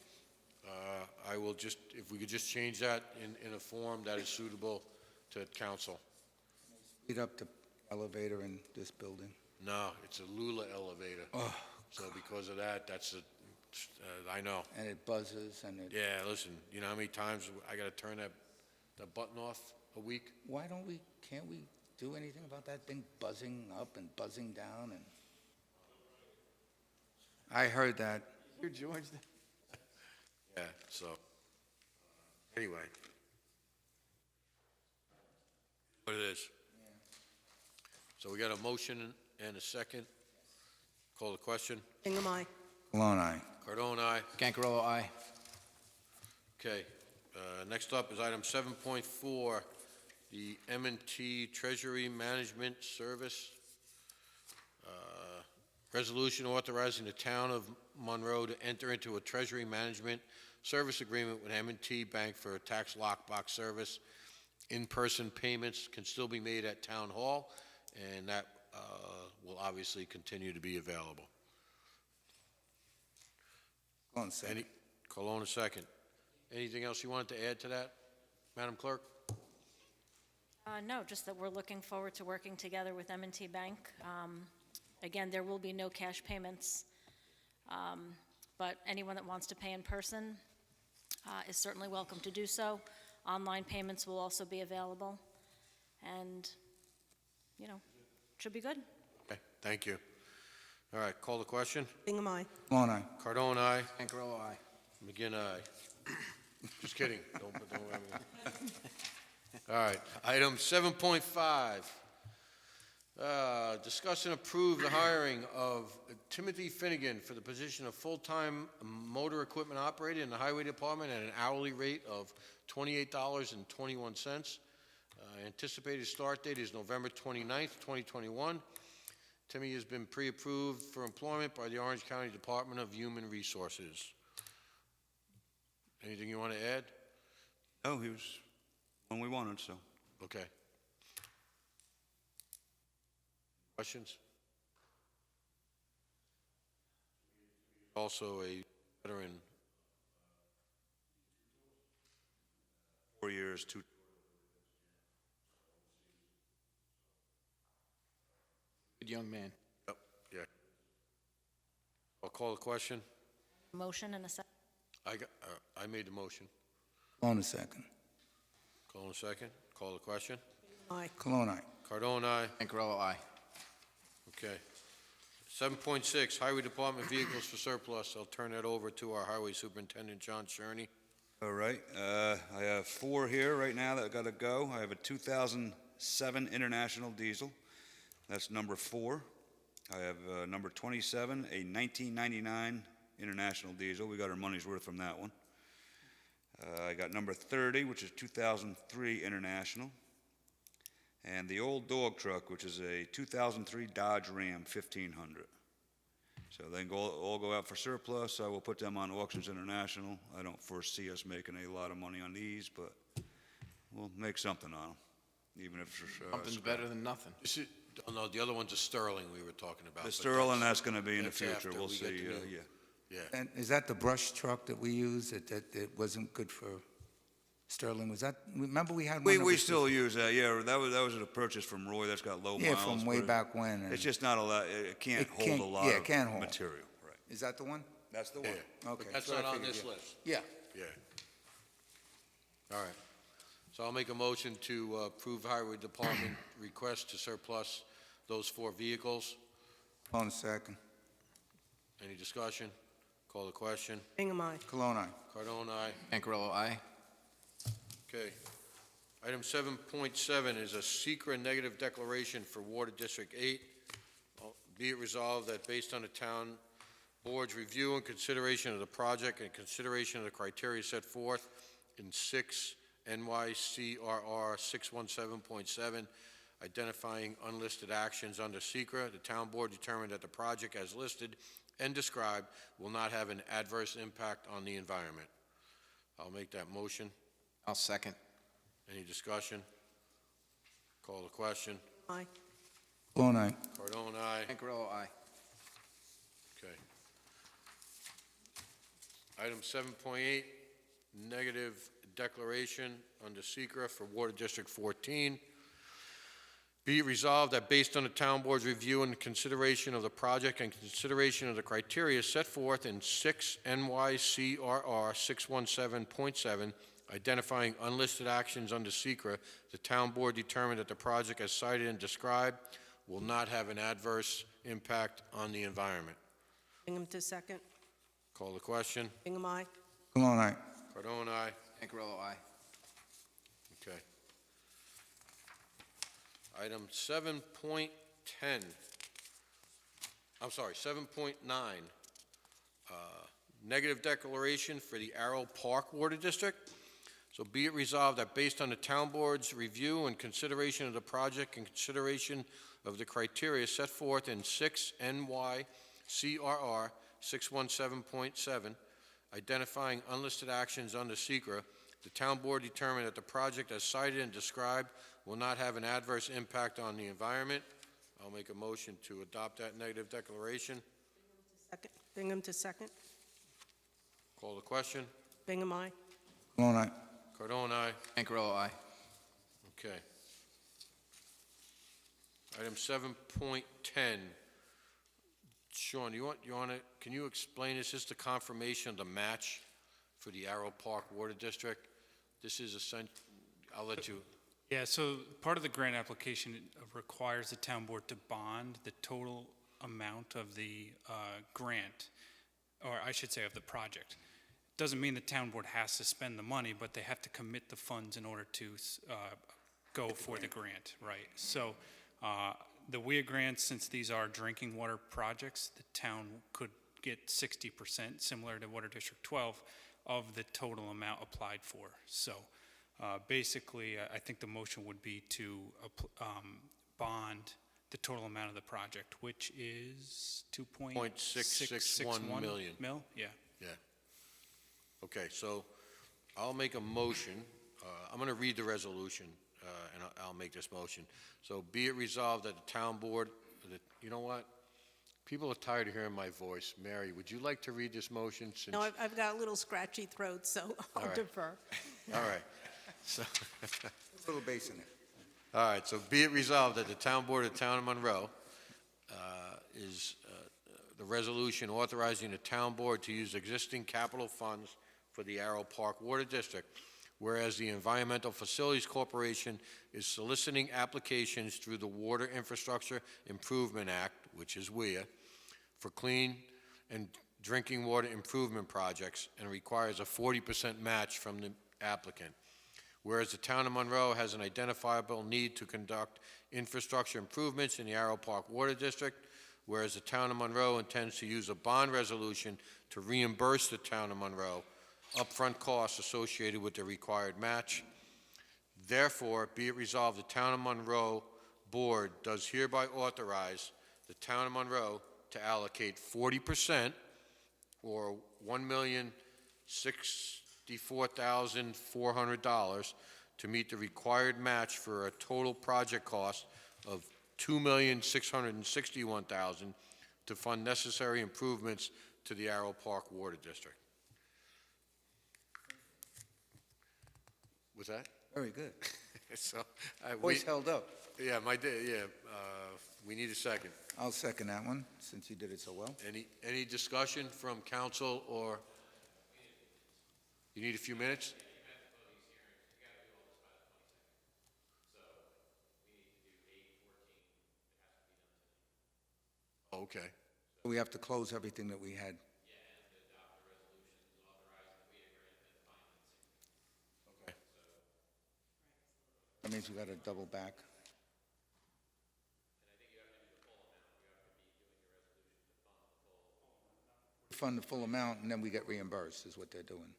I will just, if we could just change that in a form that is suitable to council. Speed up the elevator in this building. No, it's a Lula elevator. Oh, So because of that, that's a, I know. and it buzzes and it... Yeah, listen, you know how many times I gotta turn that button off a week? Can't we do anything about that thing buzzing up and buzzing down and... I heard that. Here, George. Yeah, so, anyway. What it is. So we got a motion and a second. Call the question. Bingham, aye. Cologne, aye. Cardone, aye. Cancarella, aye. Okay, next up is item 7.4, the M&T Treasury Management Service. Resolution authorizing the town of Monroe to enter into a treasury management service agreement with M&T Bank for a tax lockbox service. In-person payments can still be made at Town Hall, and that will obviously continue to be available. Cologne, second. Cologne, a second. Anything else you wanted to add to that, Madam Clerk? No, just that we're looking forward to working together with M&T Bank. Again, there will be no cash payments, but anyone that wants to pay in person is certainly welcome to do so. Online payments will also be available, and, should be good. Okay, thank you. All right, call the question. Bingham, aye. Cologne, aye. Cardone, aye. Cancarella, aye. McGinn, aye. Just kidding. Don't. All right, item 7.5. Discuss and approve the hiring of Timothy Finnegan for the position of full-time motor equipment operator in the Highway Department at an hourly rate of $28.21. Anticipated start date is November 29th, 2021. Timmy has been pre-approved for employment by the Orange County Department of Human Resources. Anything you want to add? Oh, he was one we wanted, so. Okay. Questions? Also a veteran. 4 years, 2. Good young man. Yep, yeah. I'll call the question. Motion and a second. I made the motion. Cologne, second. Call in a second. Call the question. Aye. Cologne, aye. Cardone, aye. Cancarella, aye. Okay. 7.6, Highway Department Vehicles for Surplus. I'll turn that over to our Highway Superintendent, John Cherney. All right, I have 4 here right now that got to go. I have a 2007 International Diesel. That's number 4. I have number 27, a 1999 International Diesel. We got our money's worth from that one. I got number 30, which is 2003 International. And the old dog truck, which is a 2003 Dodge Ram 1500. So they can all go out for surplus. I will put them on Auctions International. I don't foresee us making a lot of money on these, but we'll make something on them, even if it's Something's better than nothing. This is, oh, no, the other one's a Sterling we were talking about. the but Sterling, that's going to be in the that's future. after We'll we get see. the new- Yeah. Yeah. And is that the brush truck that we use that wasn't good for Sterling? Was that, remember we had one? that We was still use that. Yeah, that was a purchase from Roy. That's got low Yeah, miles. from way but back when. and- It's just not a lot. It can't It hold can't- a lot yeah, it of can't hold. material. Right. Is that the one? That's the one. Okay. That's what not I on figured, this yeah. list. Yeah. Yeah. All right. So I'll make a motion to approve Highway Department request to surplus those 4 vehicles. On a second. Any discussion? Call the question. Bingham, aye. Cologne, aye. Cardone, aye. Ancarello, aye. Okay. Item 7.7 is a secret negative declaration for Water District 8. Be it resolved that based on the town board's review and consideration of the project and consideration of the criteria set forth in 6 NYCRR 617.7, identifying unlisted actions under SECRA, the town board determined that the project as listed and described will not have an adverse impact on the environment. I'll make that motion. I'll second. Any discussion? Call the question. Aye. Cologne, aye. Cardone, aye. Ancarello, aye. Okay. Item 7.8, negative declaration under SECRA for Water District 14. Be it resolved that based on the town board's review and consideration of the project and consideration of the criteria set forth in 6 NYCRR 617.7, identifying unlisted actions under SECRA, the town board determined that the project as cited and described will not have an adverse impact on the environment. Bingham to second. Call the question. Bingham, aye. Cologne, aye. Cardone, aye. Ancarello, aye. Okay. Item 7.10. I'm sorry, 7.9. Negative declaration for the Arrow Park Water District. So be it resolved that based on the town board's review and consideration of the project and consideration of the criteria set forth in 6 NYCRR 617.7, identifying unlisted actions under SECRA, the town board determined that the project as cited and described will not have an adverse impact on the environment. I'll make a motion to adopt that negative declaration. Second. Bingham to second. Call the question. Bingham, aye. Cologne, aye. Cardone, aye. Ancarello, aye. Okay. Item 7.10. Sean, can you explain this? This is the confirmation of the match for the Arrow Park Water District. This is I'll let you. Yeah, so part of the grant application requires the town board to bond the total amount of the grant, or I should say of the project. Doesn't mean the town board has to spend the money, but they have to commit the funds in order to go for the grant, right? So the WIA grants, since these are drinking water projects, the town could get 60%, similar to Water District 12, of the total amount applied for. So basically, I think the motion would be to bond the total amount of the project, which is 2.661 million. Yeah. Yeah. Okay, so I'll make a motion. I'm going to read the resolution, and I'll make this motion. So be it resolved that the town board, you know what? People are tired of hearing my voice. Mary, would you like to read this motion? Since No, I've got a little scratchy throat, so I'll right. defer. All right. So, A little bass in it. all right, so be it resolved that the town board of the town of Monroe is the resolution authorizing the town board to use existing capital funds for the Arrow Park Water District, whereas the Environmental Facilities Corporation is soliciting applications through the Water Infrastructure Improvement Act, which is WIA, for clean and drinking water improvement projects and requires a 40% match from the applicant. Whereas the town of Monroe has an identifiable need to conduct infrastructure improvements in the Arrow Park Water District, whereas the town of Monroe intends to use a bond resolution to reimburse the town of Monroe upfront costs associated with the required match. Therefore, be it resolved, the Town of Monroe Board does hereby authorize the Town of Monroe to allocate 40% or $1,064,400 to meet the required match for a total project cost of $2,661,000 to fund necessary improvements to the Arrow Park Water District. Was that? Very good. So, Voice held up. yeah, we need a second. I'll second that one, since you did it so well. Any discussion from council, or you need a few minutes? Okay. We have to close everything that we had. Okay. That means we got to double back. Fund the full amount, and then we get reimbursed, is what they're doing.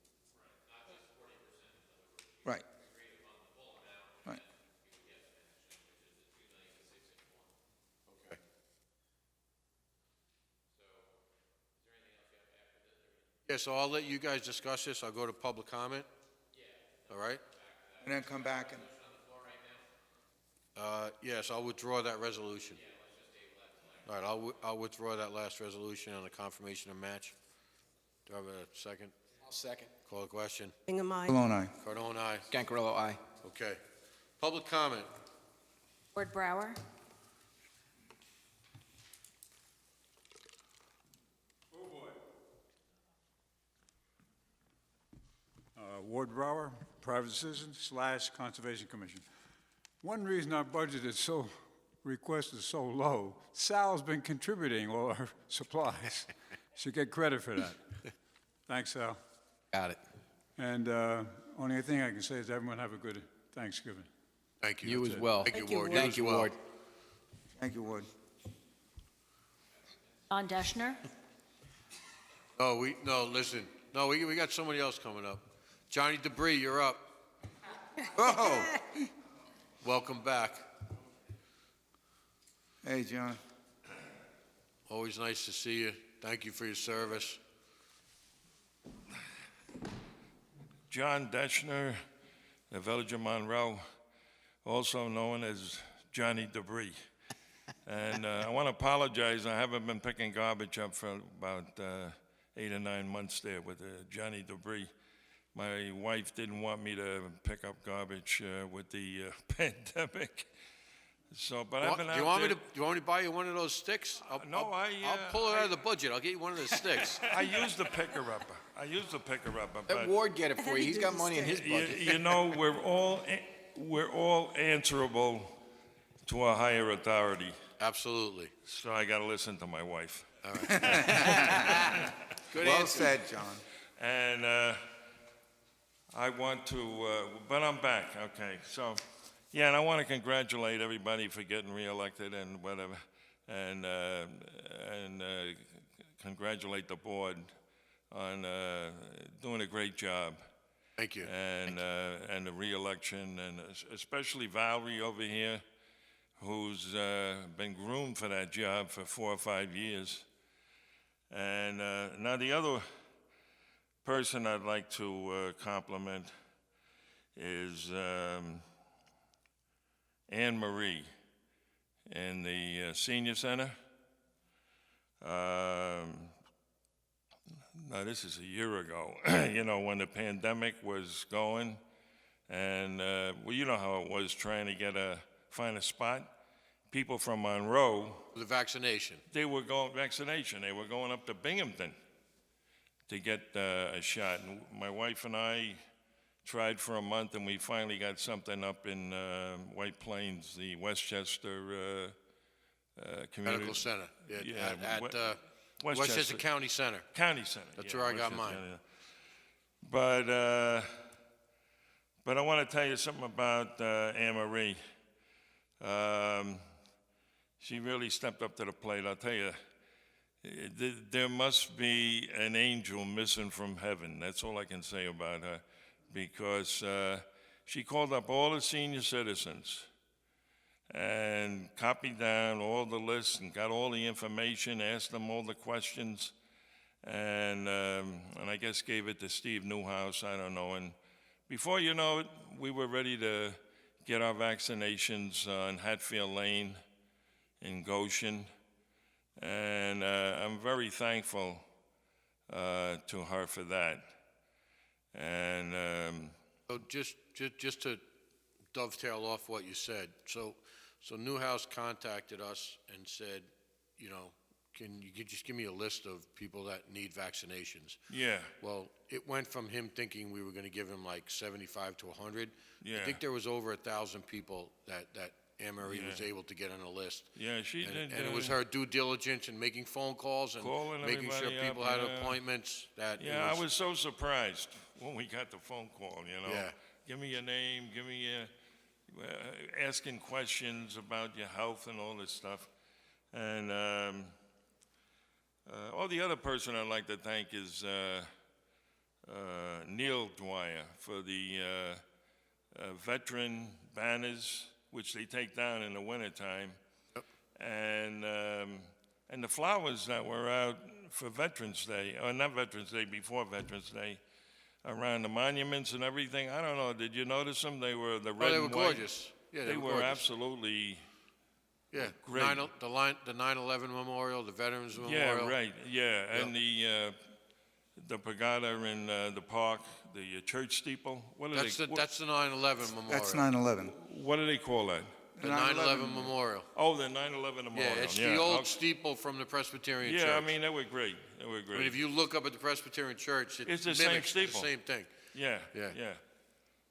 Right. Right. Okay. Yeah, so I'll let you guys discuss this. I'll go to public comment. All right? And then come back and, Yes, I'll withdraw that resolution. All right, I'll withdraw that last resolution on the confirmation of match. Do I have a second? I'll second. Call the question. Bingham, aye. Malone, aye. Cardone, aye. Gancarello, aye. Okay. Public comment. Ward Brower. Ward Brower, private citizen / Conservation Commission. One reason our budget is so, request is so low, Sal's been contributing all our supplies. Should get credit for that. Thanks, Sal. Got it. And only thing I can say is everyone have a good Thanksgiving. Thank you. You That's as it. well. Thank you, Ward. Thank you, as well. Ward. Thank you, Ward. Don Deschner. No, listen. No, we got somebody else coming up. Johnny Debris, you're up. Oh, Welcome back. hey, John. Always nice to see you. Thank you for your service. John Deschner, the Village of Monroe, also known as Johnny Debris. And I want to apologize. I haven't been picking garbage up for about 8 or 9 months there with Johnny Debris. My wife didn't want me to pick up garbage with the pandemic. So, but I've been out Do you want there. me to buy you one of those sticks? I'll pull it out of the budget. I'll get you one of the sticks. I use the picker-upper. Let But Ward get it for you. He's got money in his budget. you know, we're all answerable to a higher authority. Absolutely. So I got to listen to my wife. Good Well answer. said, John. And I want to, but I'm back, okay. So, yeah, and I want to congratulate everybody for getting reelected and whatever, and congratulate the board on doing a great job. Thank you. And the reelection, and especially Valerie over here, who's been groomed for that job for 4 or 5 years. And now the other person I'd like to compliment is Anne Marie in the senior center. Now this is a year ago, you know, when the pandemic was going, and well, you know how it was trying to find a spot. People from Monroe, The vaccination. they were going vaccination. They were going up to Binghamton to get a shot. And my wife and I tried for a month, and we finally got something up in White Plains, the Westchester community Medical Center. Yeah, At Westchester County Center. County Center. That's yeah, where I got Westchester mine. County. But I want to tell you something about Anne Marie. She really stepped up to the plate. I'll tell you, there must be an angel missing from heaven. That's all I can say about her, because she called up all the senior citizens and copied down all the lists and got all the information, asked them all the questions, and I guess gave it to Steve Newhouse, I don't know. And before you know it, we were ready to get our vaccinations on Hatfield Lane in Goshen. And I'm very thankful to her for that. And So just to dovetail off what you said, so Newhouse contacted us and said, you know, can you just give me a list of people that need vaccinations? yeah, Well, it went from him thinking we were going to give him like 75 to 100. Yeah. I think there was over 1,000 people that Anne Marie was Yeah. able to get on a list. yeah, she did. And it was her due diligence in making phone calls and Calling making sure everybody people up, had yeah. appointments. That it Yeah, I was so surprised when we got the phone call, you know. Yeah. Give me your name, give me your, asking questions about your health and all this stuff. And the other person I'd like to thank is Neil Dwyer for the veteran banners, which they take down in the wintertime. Yep. And the flowers that were out for Veterans Day, or not Veterans Day, before Veterans Day, around the monuments and everything. I don't know, did you notice them? They were the red they were and white. gorgeous. Yeah, They were gorgeous. absolutely, Yeah, great. the 9/11 memorial, the Veterans Memorial. yeah, right, yeah. And the pagoda in the park, the church steeple. What do That's they, that's the 9/11 memorial. That's 9/11. what do they call that? The 9/11 memorial. Oh, the 9/11 memorial. Yeah, it's the old okay. steeple from the Presbyterian Church. Yeah, I mean, they were great. They were I great. mean, if you look up at the Presbyterian Church, It's the same mimics steeple. the same thing. Yeah, Yeah. yeah.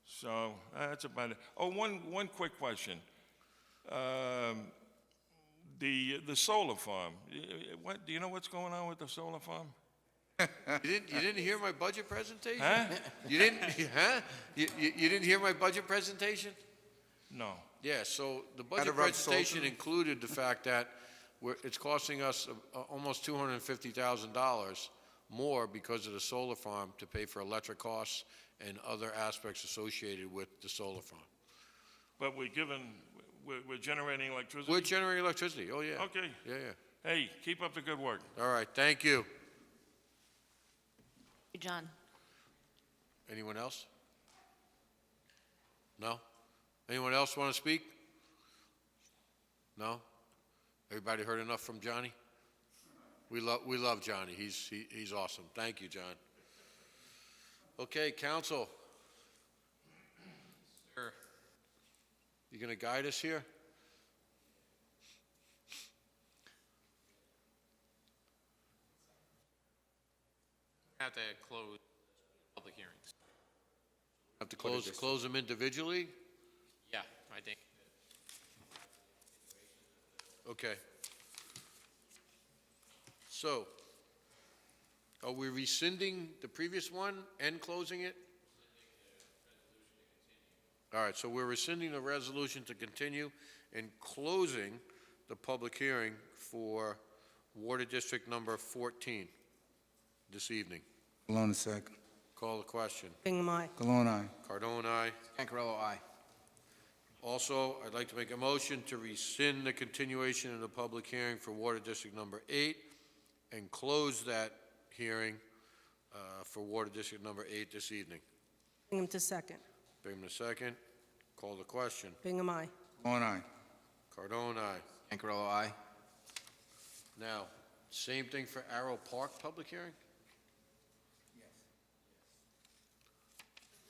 So that's about it. Oh, one quick question. The solar farm. What do you know what's going on with the solar farm? You didn't hear my budget presentation? Huh? You didn't? Huh? You didn't hear my budget presentation? No. Yeah. So the Gotta budget rub salt presentation in it. included the fact that it's costing us almost $250,000 more because of the solar farm to pay for electric costs and other aspects associated with the solar farm. But we're generating electricity. We're generating electricity. Oh yeah. Okay. Yeah, yeah. Hey, keep up the good work. All right. Thank you. John? Anyone else? No? Anyone else want to speak? No? Everybody heard enough from Johnny? We love Johnny. He's awesome. Thank you, John. Okay, council. Sir. You going to guide us here? Have to close public hearings. Have to close them individually? Yeah, I think. Okay. So, are we rescinding the previous one and closing it? All right, so we're rescinding the resolution to continue and closing the public hearing for Water District number 14 this evening. Cologne, second. Call the question. Bingham, aye. Cologne, aye. Cardone, aye. Cancarello, aye. Also, I'd like to make a motion to rescind the continuation of the public hearing for Water District number 8 and close that hearing for Water District number 8 this evening. Bingham to second. Bingham to second. Call the question. Bingham, aye. Cologne, aye. Cardone, aye. Cancarello, aye. Now, same thing for Arrow Park public hearing?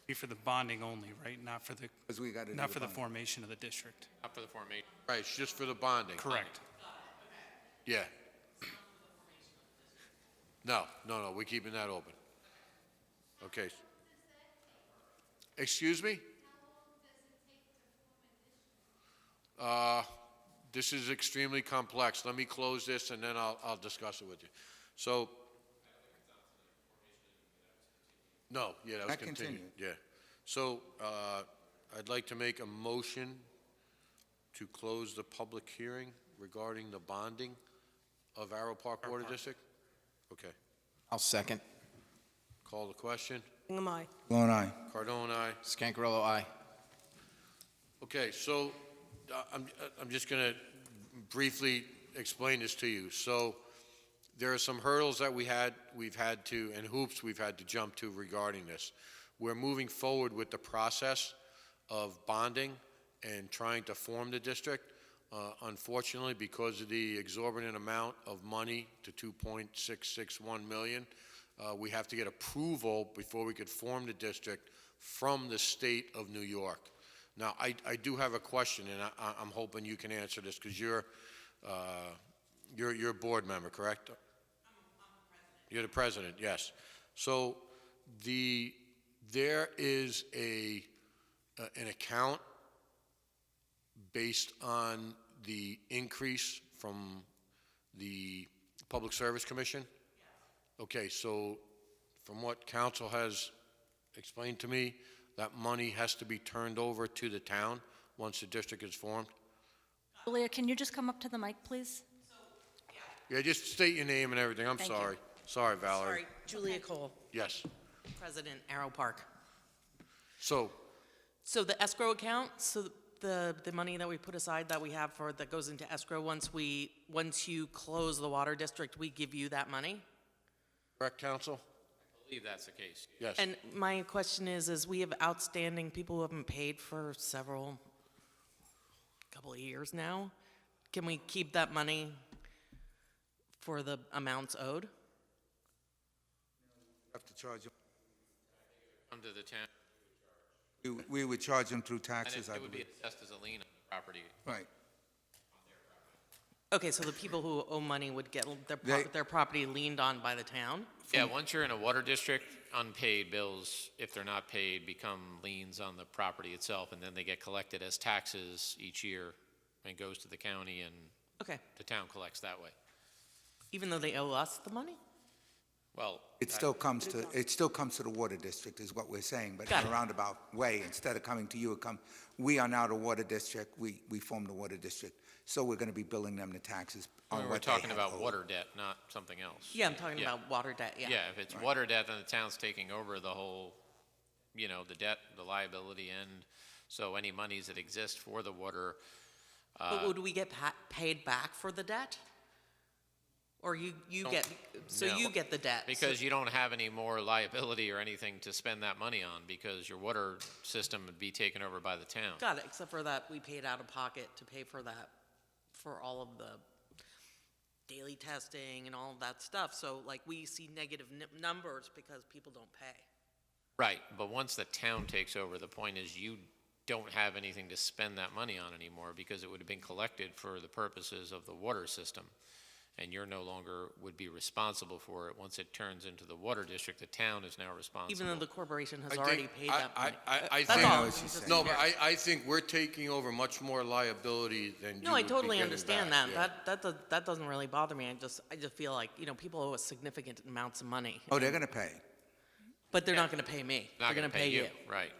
Be for the bonding only, right? Not for the, Because we got to do not for the bond. formation of the district. Up for the formation. Right, it's just for the bonding. Correct. Yeah. No, we're keeping that open. Okay. Excuse me? This is extremely complex. Let me close this and then I'll discuss it with you. So. No, yeah, that was That continued. continued. Yeah. So, I'd like to make a motion to close the public hearing regarding the bonding of Arrow Park Water District? Okay. I'll second. Call the question. Bingham, aye. Malone, aye. Cardone, aye. Scangarello, aye. Okay, so I'm just going to briefly explain this to you. So there are some hurdles that we've had to, and hoops we've had to jump to regarding this. We're moving forward with the process of bonding and trying to form the district. Unfortunately, because of the exorbitant amount of money to $2.661 million, we have to get approval before we could form the district from the state of New York. Now, I do have a question, and I'm hoping you can answer this because you're a board member, correct? You're the president, yes. So there is an account based on the increase from the Public Service Commission? Okay, so from what council has explained to me, that money has to be turned over to the town once the district is formed? Julia, can you just come up to the mic, please? Yeah, just state your name and everything. I'm Thank you. sorry. Sorry, Valerie. Sorry, Julia Cole, Yes. President, Arrow Park. So, So the escrow account, so the money that we put aside that we have for, that goes into escrow, once you close the water district, we give you that money? correct, counsel? I believe that's the case. Yes. And my question is we have outstanding people who haven't paid for couple of years now. Can we keep that money for the amounts owed? Have to charge them. Come to the town, We would charge them through and taxes, I it would be believe. assessed as a lien on the property. Right. Okay, so the people who owe money would get They- their property liened on by the town? Yeah, once you're in a water district, unpaid bills, if they're not paid, become liens on the property itself, and then they get collected as taxes each year and goes to the county, and Okay, the town collects that way. even though they owe us the money? Well, It still comes to the water district, is what we're saying, but Got in a it. roundabout way. Instead of coming to you, we are now the water district, we form the water district, so we're gonna be billing them the taxes on we're what they talking have about owed. water debt, not something else. Yeah, I'm talking about water debt, yeah. Yeah, if it's water debt, then the town's taking over the whole, the debt, the liability end. So any monies that exist for the water, But would we get paid back for the debt? Or you get, so no, you get the debt? because you don't have any more liability or anything to spend that money on, because your water system would be taken over by the town. Got it, except for that we paid out of pocket to pay for that, for all of the daily testing and all of that stuff. So like we see negative numbers because people don't pay. Right, but once the town takes over, the point is you don't have anything to spend that money on anymore, because it would have been collected for the purposes of the water system. And you're no longer would be responsible for it. Once it turns into the water district, the town is now responsible. Even though the corporation has I already think- paid that money. I That's think, all. no, but I think we're taking over much more liability than you No, I would be totally getting understand back, that. yeah. That doesn't really bother me. I just feel like, people owe us significant amounts of money. Oh, they're gonna pay. But they're not gonna pay me. Not They're gonna pay you. Right.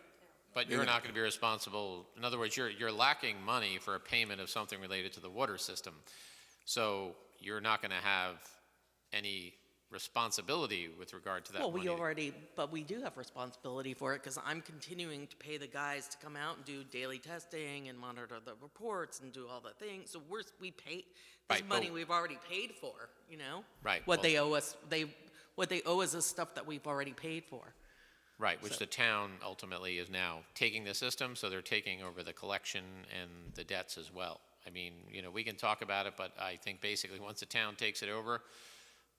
But you're not going to be responsible. In other words, you're lacking money for a payment of something related to the water system. So you're not going to have any responsibility with regard to that Well, money. but we do have responsibility for it because I'm continuing to pay the guys to come out and do daily testing and monitor the reports and do all the things. So we pay this Right, money but- we've already paid for, Right, What well- they owe us, what they owe us is stuff that we've already paid for. Right, which the town ultimately is now taking the system, so they're taking over the collection and the debts as well. I mean, we can talk about it, but I think basically once the town takes it over,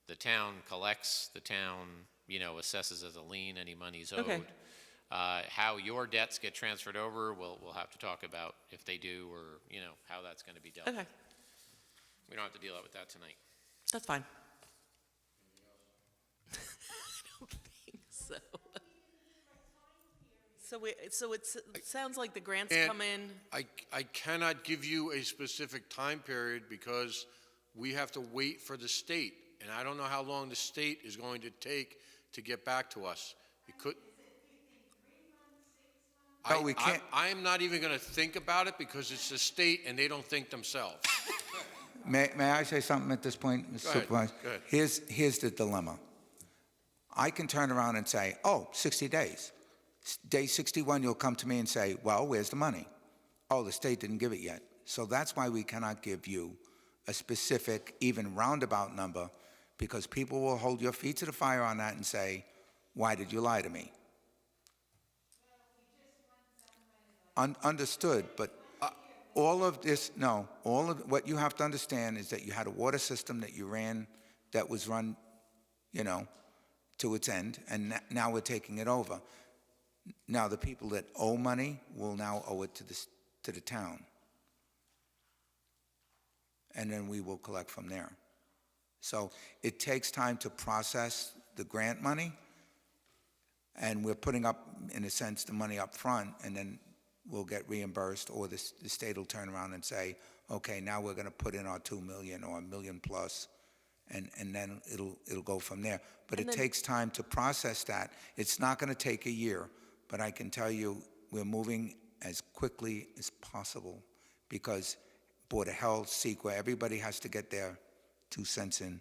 the town collects, the town, assesses as a lien any monies owed. Okay. How your debts get transferred over, we'll have to talk about if they do, or, how that's going to be dealt. Okay, We don't have to deal with that tonight. that's fine. I don't think so. So it sounds like the grants And come in. I cannot give you a specific time period because we have to wait for the state. And I don't know how long the state is going to take to get back to us. It could. No, we can't. I am not even going to think about it because it's the state and they don't think themselves. May I say something at this point, Mr. Go ahead, Supervisor? go ahead. Here's the dilemma. I can turn around and say, oh, 60 days. Day 61, you'll come to me and say, well, where's the money? Oh, the state didn't give it yet. So that's why we cannot give you a specific, even roundabout number, because people will hold your feet to the fire on that and say, why did you lie to me? Understood, but all of this, no, all of what you have to understand is that you had a water system that you ran, that was run, to its end, and now we're taking it over. Now, the people that owe money will now owe it to the town. And then we will collect from there. So it takes time to process the grant money, and we're putting up, in a sense, the money up front, and then we'll get reimbursed, or the state will turn around and say, okay, now we're going to put in our 2 million or $1 million plus, and then it'll go from there. But it takes time to process that. It's not going to take a year, but I can tell you we're moving as quickly as possible, because Board of Health, CEQA, everybody has to get their 2 cents in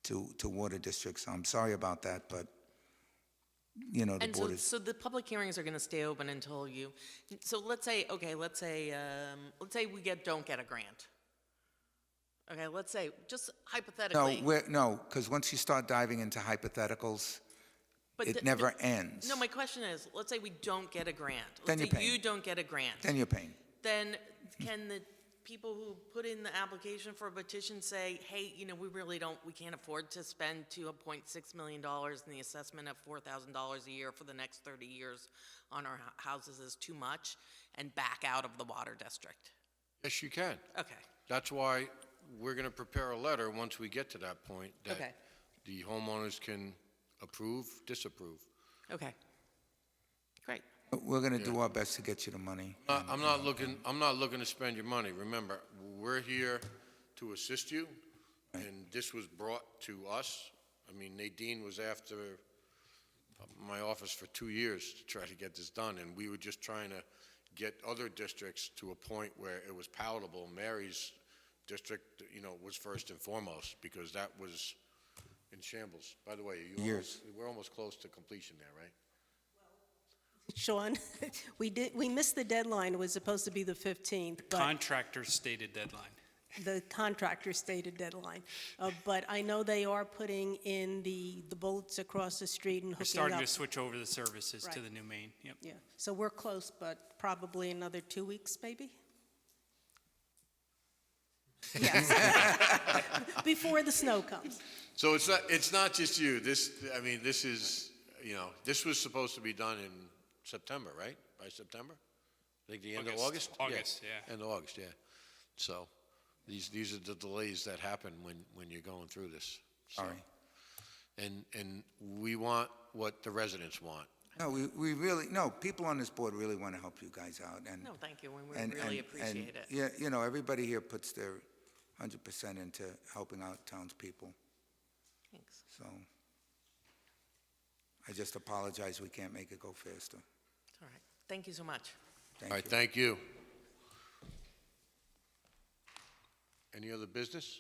to water districts. I'm sorry about that, but the And board is. so the public hearings are going to stay open until you, so let's say we don't get a grant. Okay, let's say, just hypothetically. No, because once you start diving into hypotheticals, But it never ends. No, my question is, let's say we don't get a grant. Then Let's you're say paying. you don't get a grant. Then you're paying. Then can the people who put in the application for a petition say, hey, we can't afford to spend $2.6 million in the assessment of $4,000 a year for the next 30 years on our houses is too much, and back out of the water district? Yes, you can. Okay. That's why we're going to prepare a letter once we get to that point that Okay. the homeowners can approve, disapprove. Okay. Great. We're going to do our best to get you the money. I'm not looking to spend your money. Remember, we're here to assist you, and this was brought to us. I mean, Nadine was after my office for 2 years to try to get this done, and we were just trying to get other districts to a point where it was palatable. Mary's district, was first and foremost, because that was in shambles. By the way, we're almost close to completion there, right? Sean, we missed the deadline. It was supposed to be the 15th, but Contractor stated deadline. the contractor stated deadline. But I know they are putting in the bullets across the street and We're hooking starting up. to switch over the services to Right. the new main. Yep. Yeah, so we're close, but probably another 2 weeks, maybe? Yes. Before the snow comes. So it's not just you. This is, this was supposed to be done in September, right? By September? I think the end of August? August, yeah. End of August, yeah. So these are the delays that happen when you're going through this. So, Sorry. And we want what the residents want. No, we really, people on this board really want to help you guys out. And, No, thank you, and we really appreciate it. Yeah, everybody here puts their 100% into helping out townspeople. Thanks. So I just apologize we can't make it go faster. All right. Thank you so much. All right, thank you. Any other business?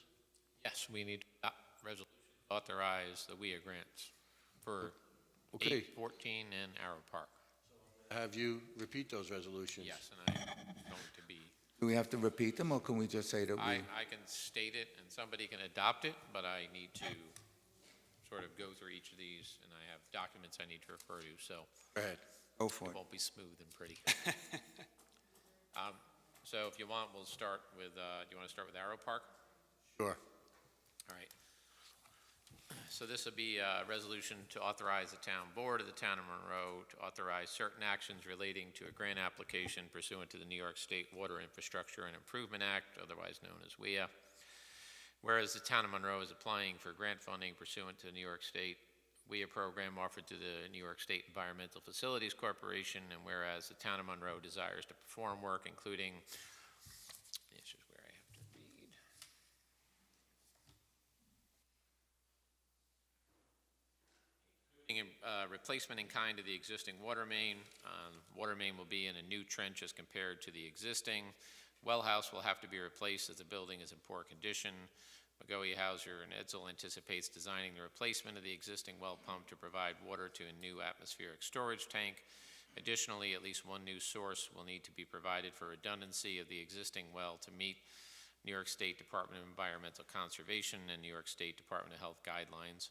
Yes, we need resolution to authorize the WIA grants for Okay. 814 and Arrow Park. Have you repeat those resolutions? Yes, and I'm going to be, Do we have to repeat them, or can we just say that we? I can state it and somebody can adopt it, but I need to sort of go through each of these, and I have documents I need to refer to, so Go ahead. Go for it it. won't be smooth and pretty. So if you want, we'll start with, do you want to start with Arrow Park? Sure. All right. So this will be a resolution to authorize the town board of the town of Monroe to authorize certain actions relating to a grant application pursuant to the New York State Water Infrastructure and Improvement Act, otherwise known as WIA. Whereas the town of Monroe is applying for grant funding pursuant to the New York State WIA program offered to the New York State Environmental Facilities Corporation, and whereas the town of Monroe desires to perform work including, this is where I have to read. Replacement in kind of the existing water main. Water main will be in a new trench as compared to the existing. well house will have to be replaced as the building is in poor condition. McGoey, Hauser, and Edsel anticipates designing the replacement of the existing well pump to provide water to a new atmospheric storage tank. Additionally, at least one new source will need to be provided for redundancy of the existing well to meet New York State Department of Environmental Conservation and New York State Department of Health guidelines.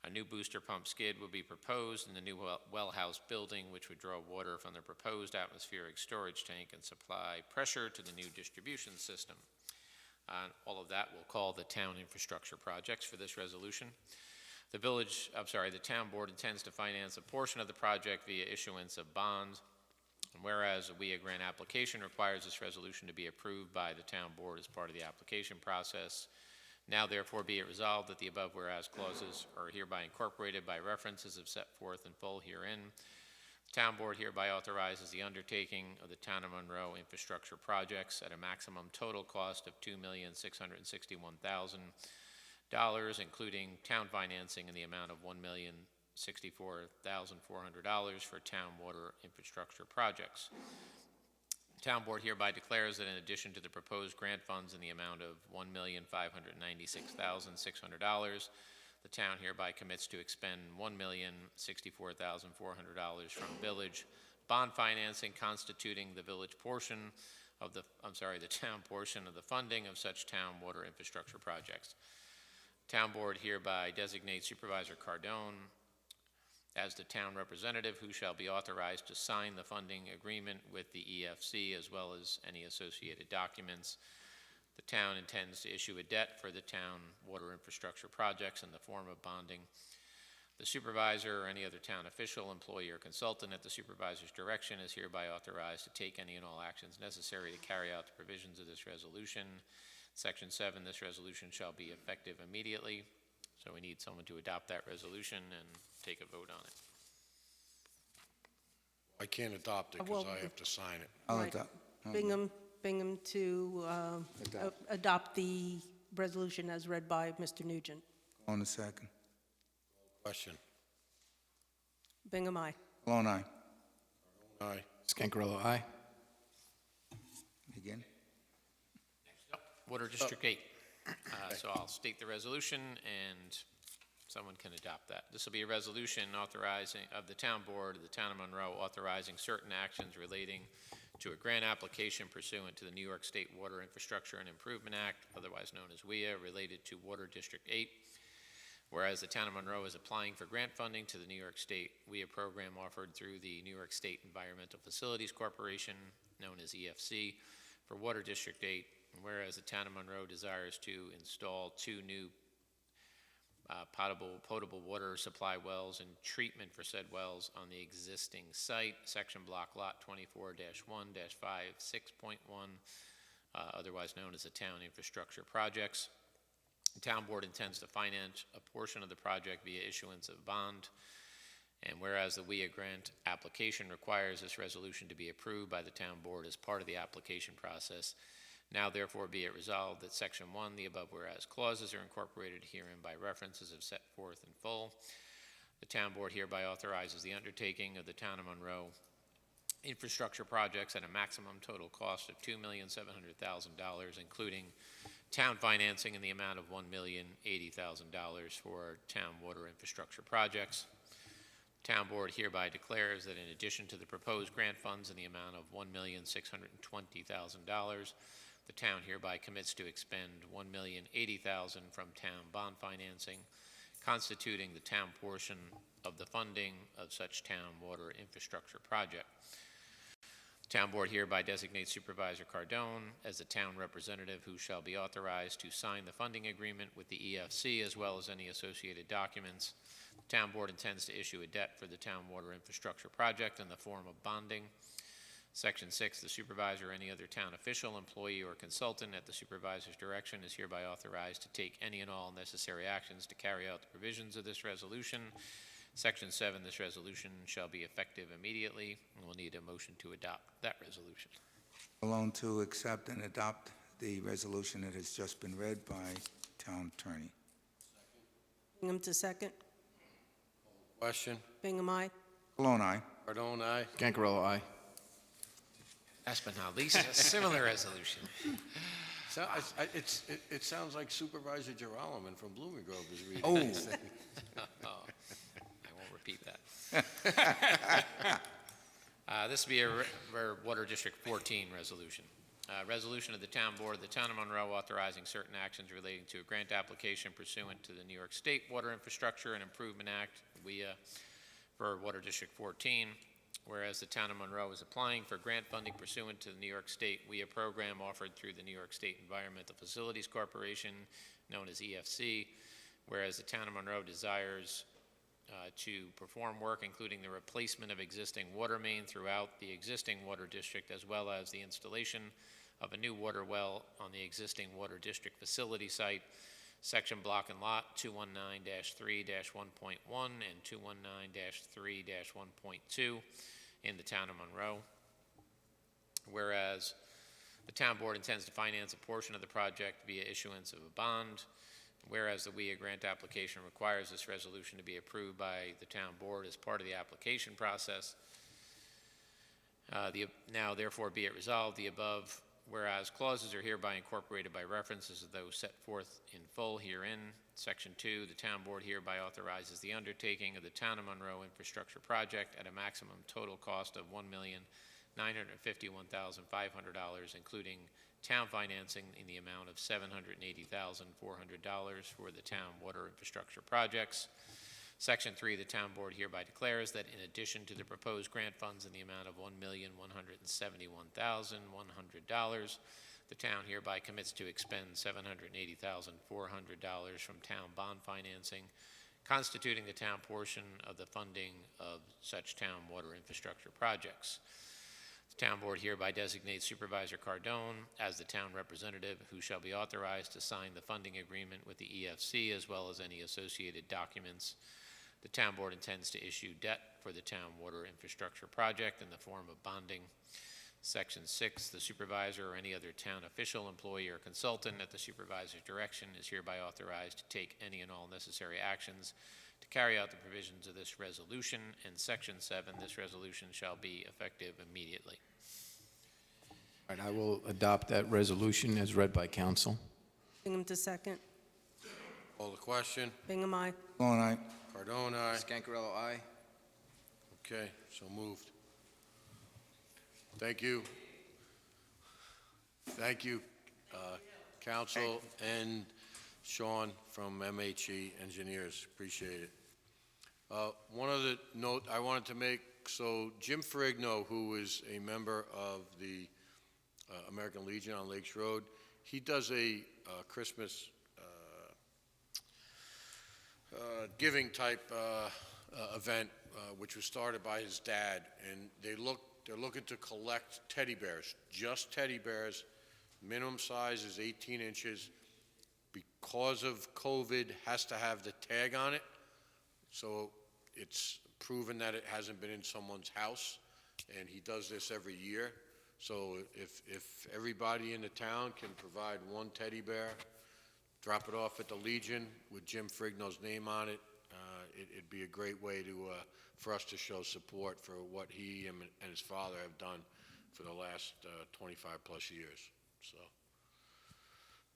A new booster pump skid will be proposed in the new well house building, which would draw water from the proposed atmospheric storage tank and supply pressure to the new distribution system. All of that we'll call the town infrastructure projects for this resolution. The town board intends to finance a portion of the project via issuance of bonds. And whereas a WIA grant application requires this resolution to be approved by the town board as part of the application process, now therefore be it resolved that the above whereas clauses are hereby incorporated by references as set forth in full herein. The town board hereby authorizes the undertaking of the town of Monroe infrastructure projects at a maximum total cost of $2,661,000, including town financing in the amount of $1,064,400 for town water infrastructure projects. The town board hereby declares that in addition to the proposed grant funds in the amount of $1,596,600, the town hereby commits to expend $1,064,400 from village bond financing constituting the village portion of the town portion of the funding of such town water infrastructure projects. Town board hereby designates Supervisor Cardone as the town representative who shall be authorized to sign the funding agreement with the EFC as well as any associated documents. The town intends to issue a debt for the town water infrastructure projects in the form of bonding. The supervisor or any other town official, employee, or consultant at the supervisor's direction is hereby authorized to take any and all actions necessary to carry out the provisions of this resolution. Section 7, this resolution shall be effective immediately. So we need someone to adopt that resolution and take a vote on it. I can't adopt it because I have to sign it. I'll Right. adopt. Bingham to adopt the resolution as read by Mr. Nugent. On the second. Question. Bingham, aye. Malone, aye. Aye. Scancarello, aye. Again? Water District 8. So I'll state the resolution and someone can adopt that. This will be a resolution authorizing of the town board of the town of Monroe authorizing certain actions relating to a grant application pursuant to the New York State Water Infrastructure and Improvement Act, otherwise known as WIA, related to Water District 8. Whereas the town of Monroe is applying for grant funding to the New York State WIA program offered through the New York State Environmental Facilities Corporation, known as EFC, for Water District 8. And whereas the town of Monroe desires to install 2 new potable water supply wells and treatment for said wells on the existing site, section block lot 24-1-56.1, otherwise known as the town infrastructure projects. The town board intends to finance a portion of the project via issuance of bond. And whereas the WIA grant application requires this resolution to be approved by the town board as part of the application process, now therefore be it resolved that section 1, the above whereas clauses are incorporated herein by references as set forth in full. The town board hereby authorizes the undertaking of the town of Monroe infrastructure projects at a maximum total cost of $2,700,000, including town financing in the amount of $1,080,000 for town water infrastructure projects. Town board hereby declares that in addition to the proposed grant funds in the amount of $1,620,000, the town hereby commits to expend $1,080,000 from town bond financing, constituting the town portion of the funding of such town water infrastructure project. The town board hereby designates Supervisor Cardone as the town representative who shall be authorized to sign the funding agreement with the EFC as well as any associated documents. The town board intends to issue a debt for the town water infrastructure project in the form of bonding. Section 6, the supervisor or any other town official, employee, or consultant at the supervisor's direction is hereby authorized to take any and all necessary actions to carry out the provisions of this resolution. Section 7, this resolution shall be effective immediately, and we'll need a motion to adopt that resolution. Malone to accept and adopt the resolution that has just been read by town attorney. Bingham to second. Question. Bingham, aye. Malone, aye. Cardone, aye. Scancarello, aye. Last but not least, a similar resolution. So, it sounds like Supervisor Geralman from Blooming Grove is reading Oh. these things. Oh, I won't repeat that. This will be a Water District 14 resolution. Resolution of the Town Board of the Town of Monroe authorizing certain actions relating to a grant application pursuant to the New York State Water Infrastructure and Improvement Act, WIA, for Water District 14. Whereas the Town of Monroe is applying for grant funding pursuant to the New York State WIA program offered through the New York State Environmental Facilities Corporation, known as EFC. Whereas the Town of Monroe desires to perform work including the replacement of existing water main throughout the existing water district, as well as the installation of a new water well on the existing water district facility site, section block and lot 219-3-1.1 and 219-3-1.2 in the Town of Monroe. Whereas the Town Board intends to finance a portion of the project via issuance of a bond. Whereas the WIA grant application requires this resolution to be approved by the Town Board as part of the application process. Now, therefore, be it resolved, the above whereas clauses are hereby incorporated by references of those set forth in full herein. Section 2, the Town Board hereby authorizes the undertaking of the Town of Monroe infrastructure project at a maximum total cost of $1,951,500, including town financing in the amount of $780,400 for the town water infrastructure projects. Section 3, the Town Board hereby declares that in addition to the proposed grant funds in the amount of $1,171,100, the town hereby commits to expend $780,400 from town bond financing, constituting the town portion of the funding of such town water infrastructure projects. The Town Board hereby designates Supervisor Cardone as the town representative who shall be authorized to sign the funding agreement with the EFC as well as any associated documents. The Town Board intends to issue debt for the town water infrastructure project in the form of bonding. Section 6, the supervisor or any other town official, employee, or consultant at the supervisor's direction is hereby authorized to take any and all necessary actions to carry out the provisions of this resolution. And Section 7, this resolution shall be effective immediately. All right, I will adopt that resolution as read by council. Bingham to second. Call the question. Bingham, aye. All right. Cardone, aye. Scancarello, aye. Okay, so moved. Thank you. Thank you, council and Sean from MHE Engineers. Appreciate it. One other note I wanted to make, so Jim Ferrigno, who is a member of the American Legion on Lakes Road, he does a Christmas giving type event, which was started by his dad, and they're looking to collect teddy bears, just teddy bears. Minimum size is 18 inches. Because of COVID, has to have the tag on it, so it's proven that it hasn't been in someone's house, and he does this every year. So if everybody in the town can provide one teddy bear, drop it off at the Legion with Jim Frigno's name on it, it'd be a great way for us to show support for what he and his father have done for the last 25 plus years. So,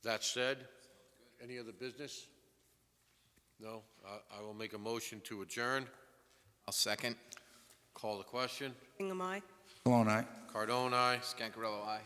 that said, any other business? No? I will make a motion to adjourn. I'll second. Call the question. Bingham, aye. All right. Cardone, aye. Scancarello, aye.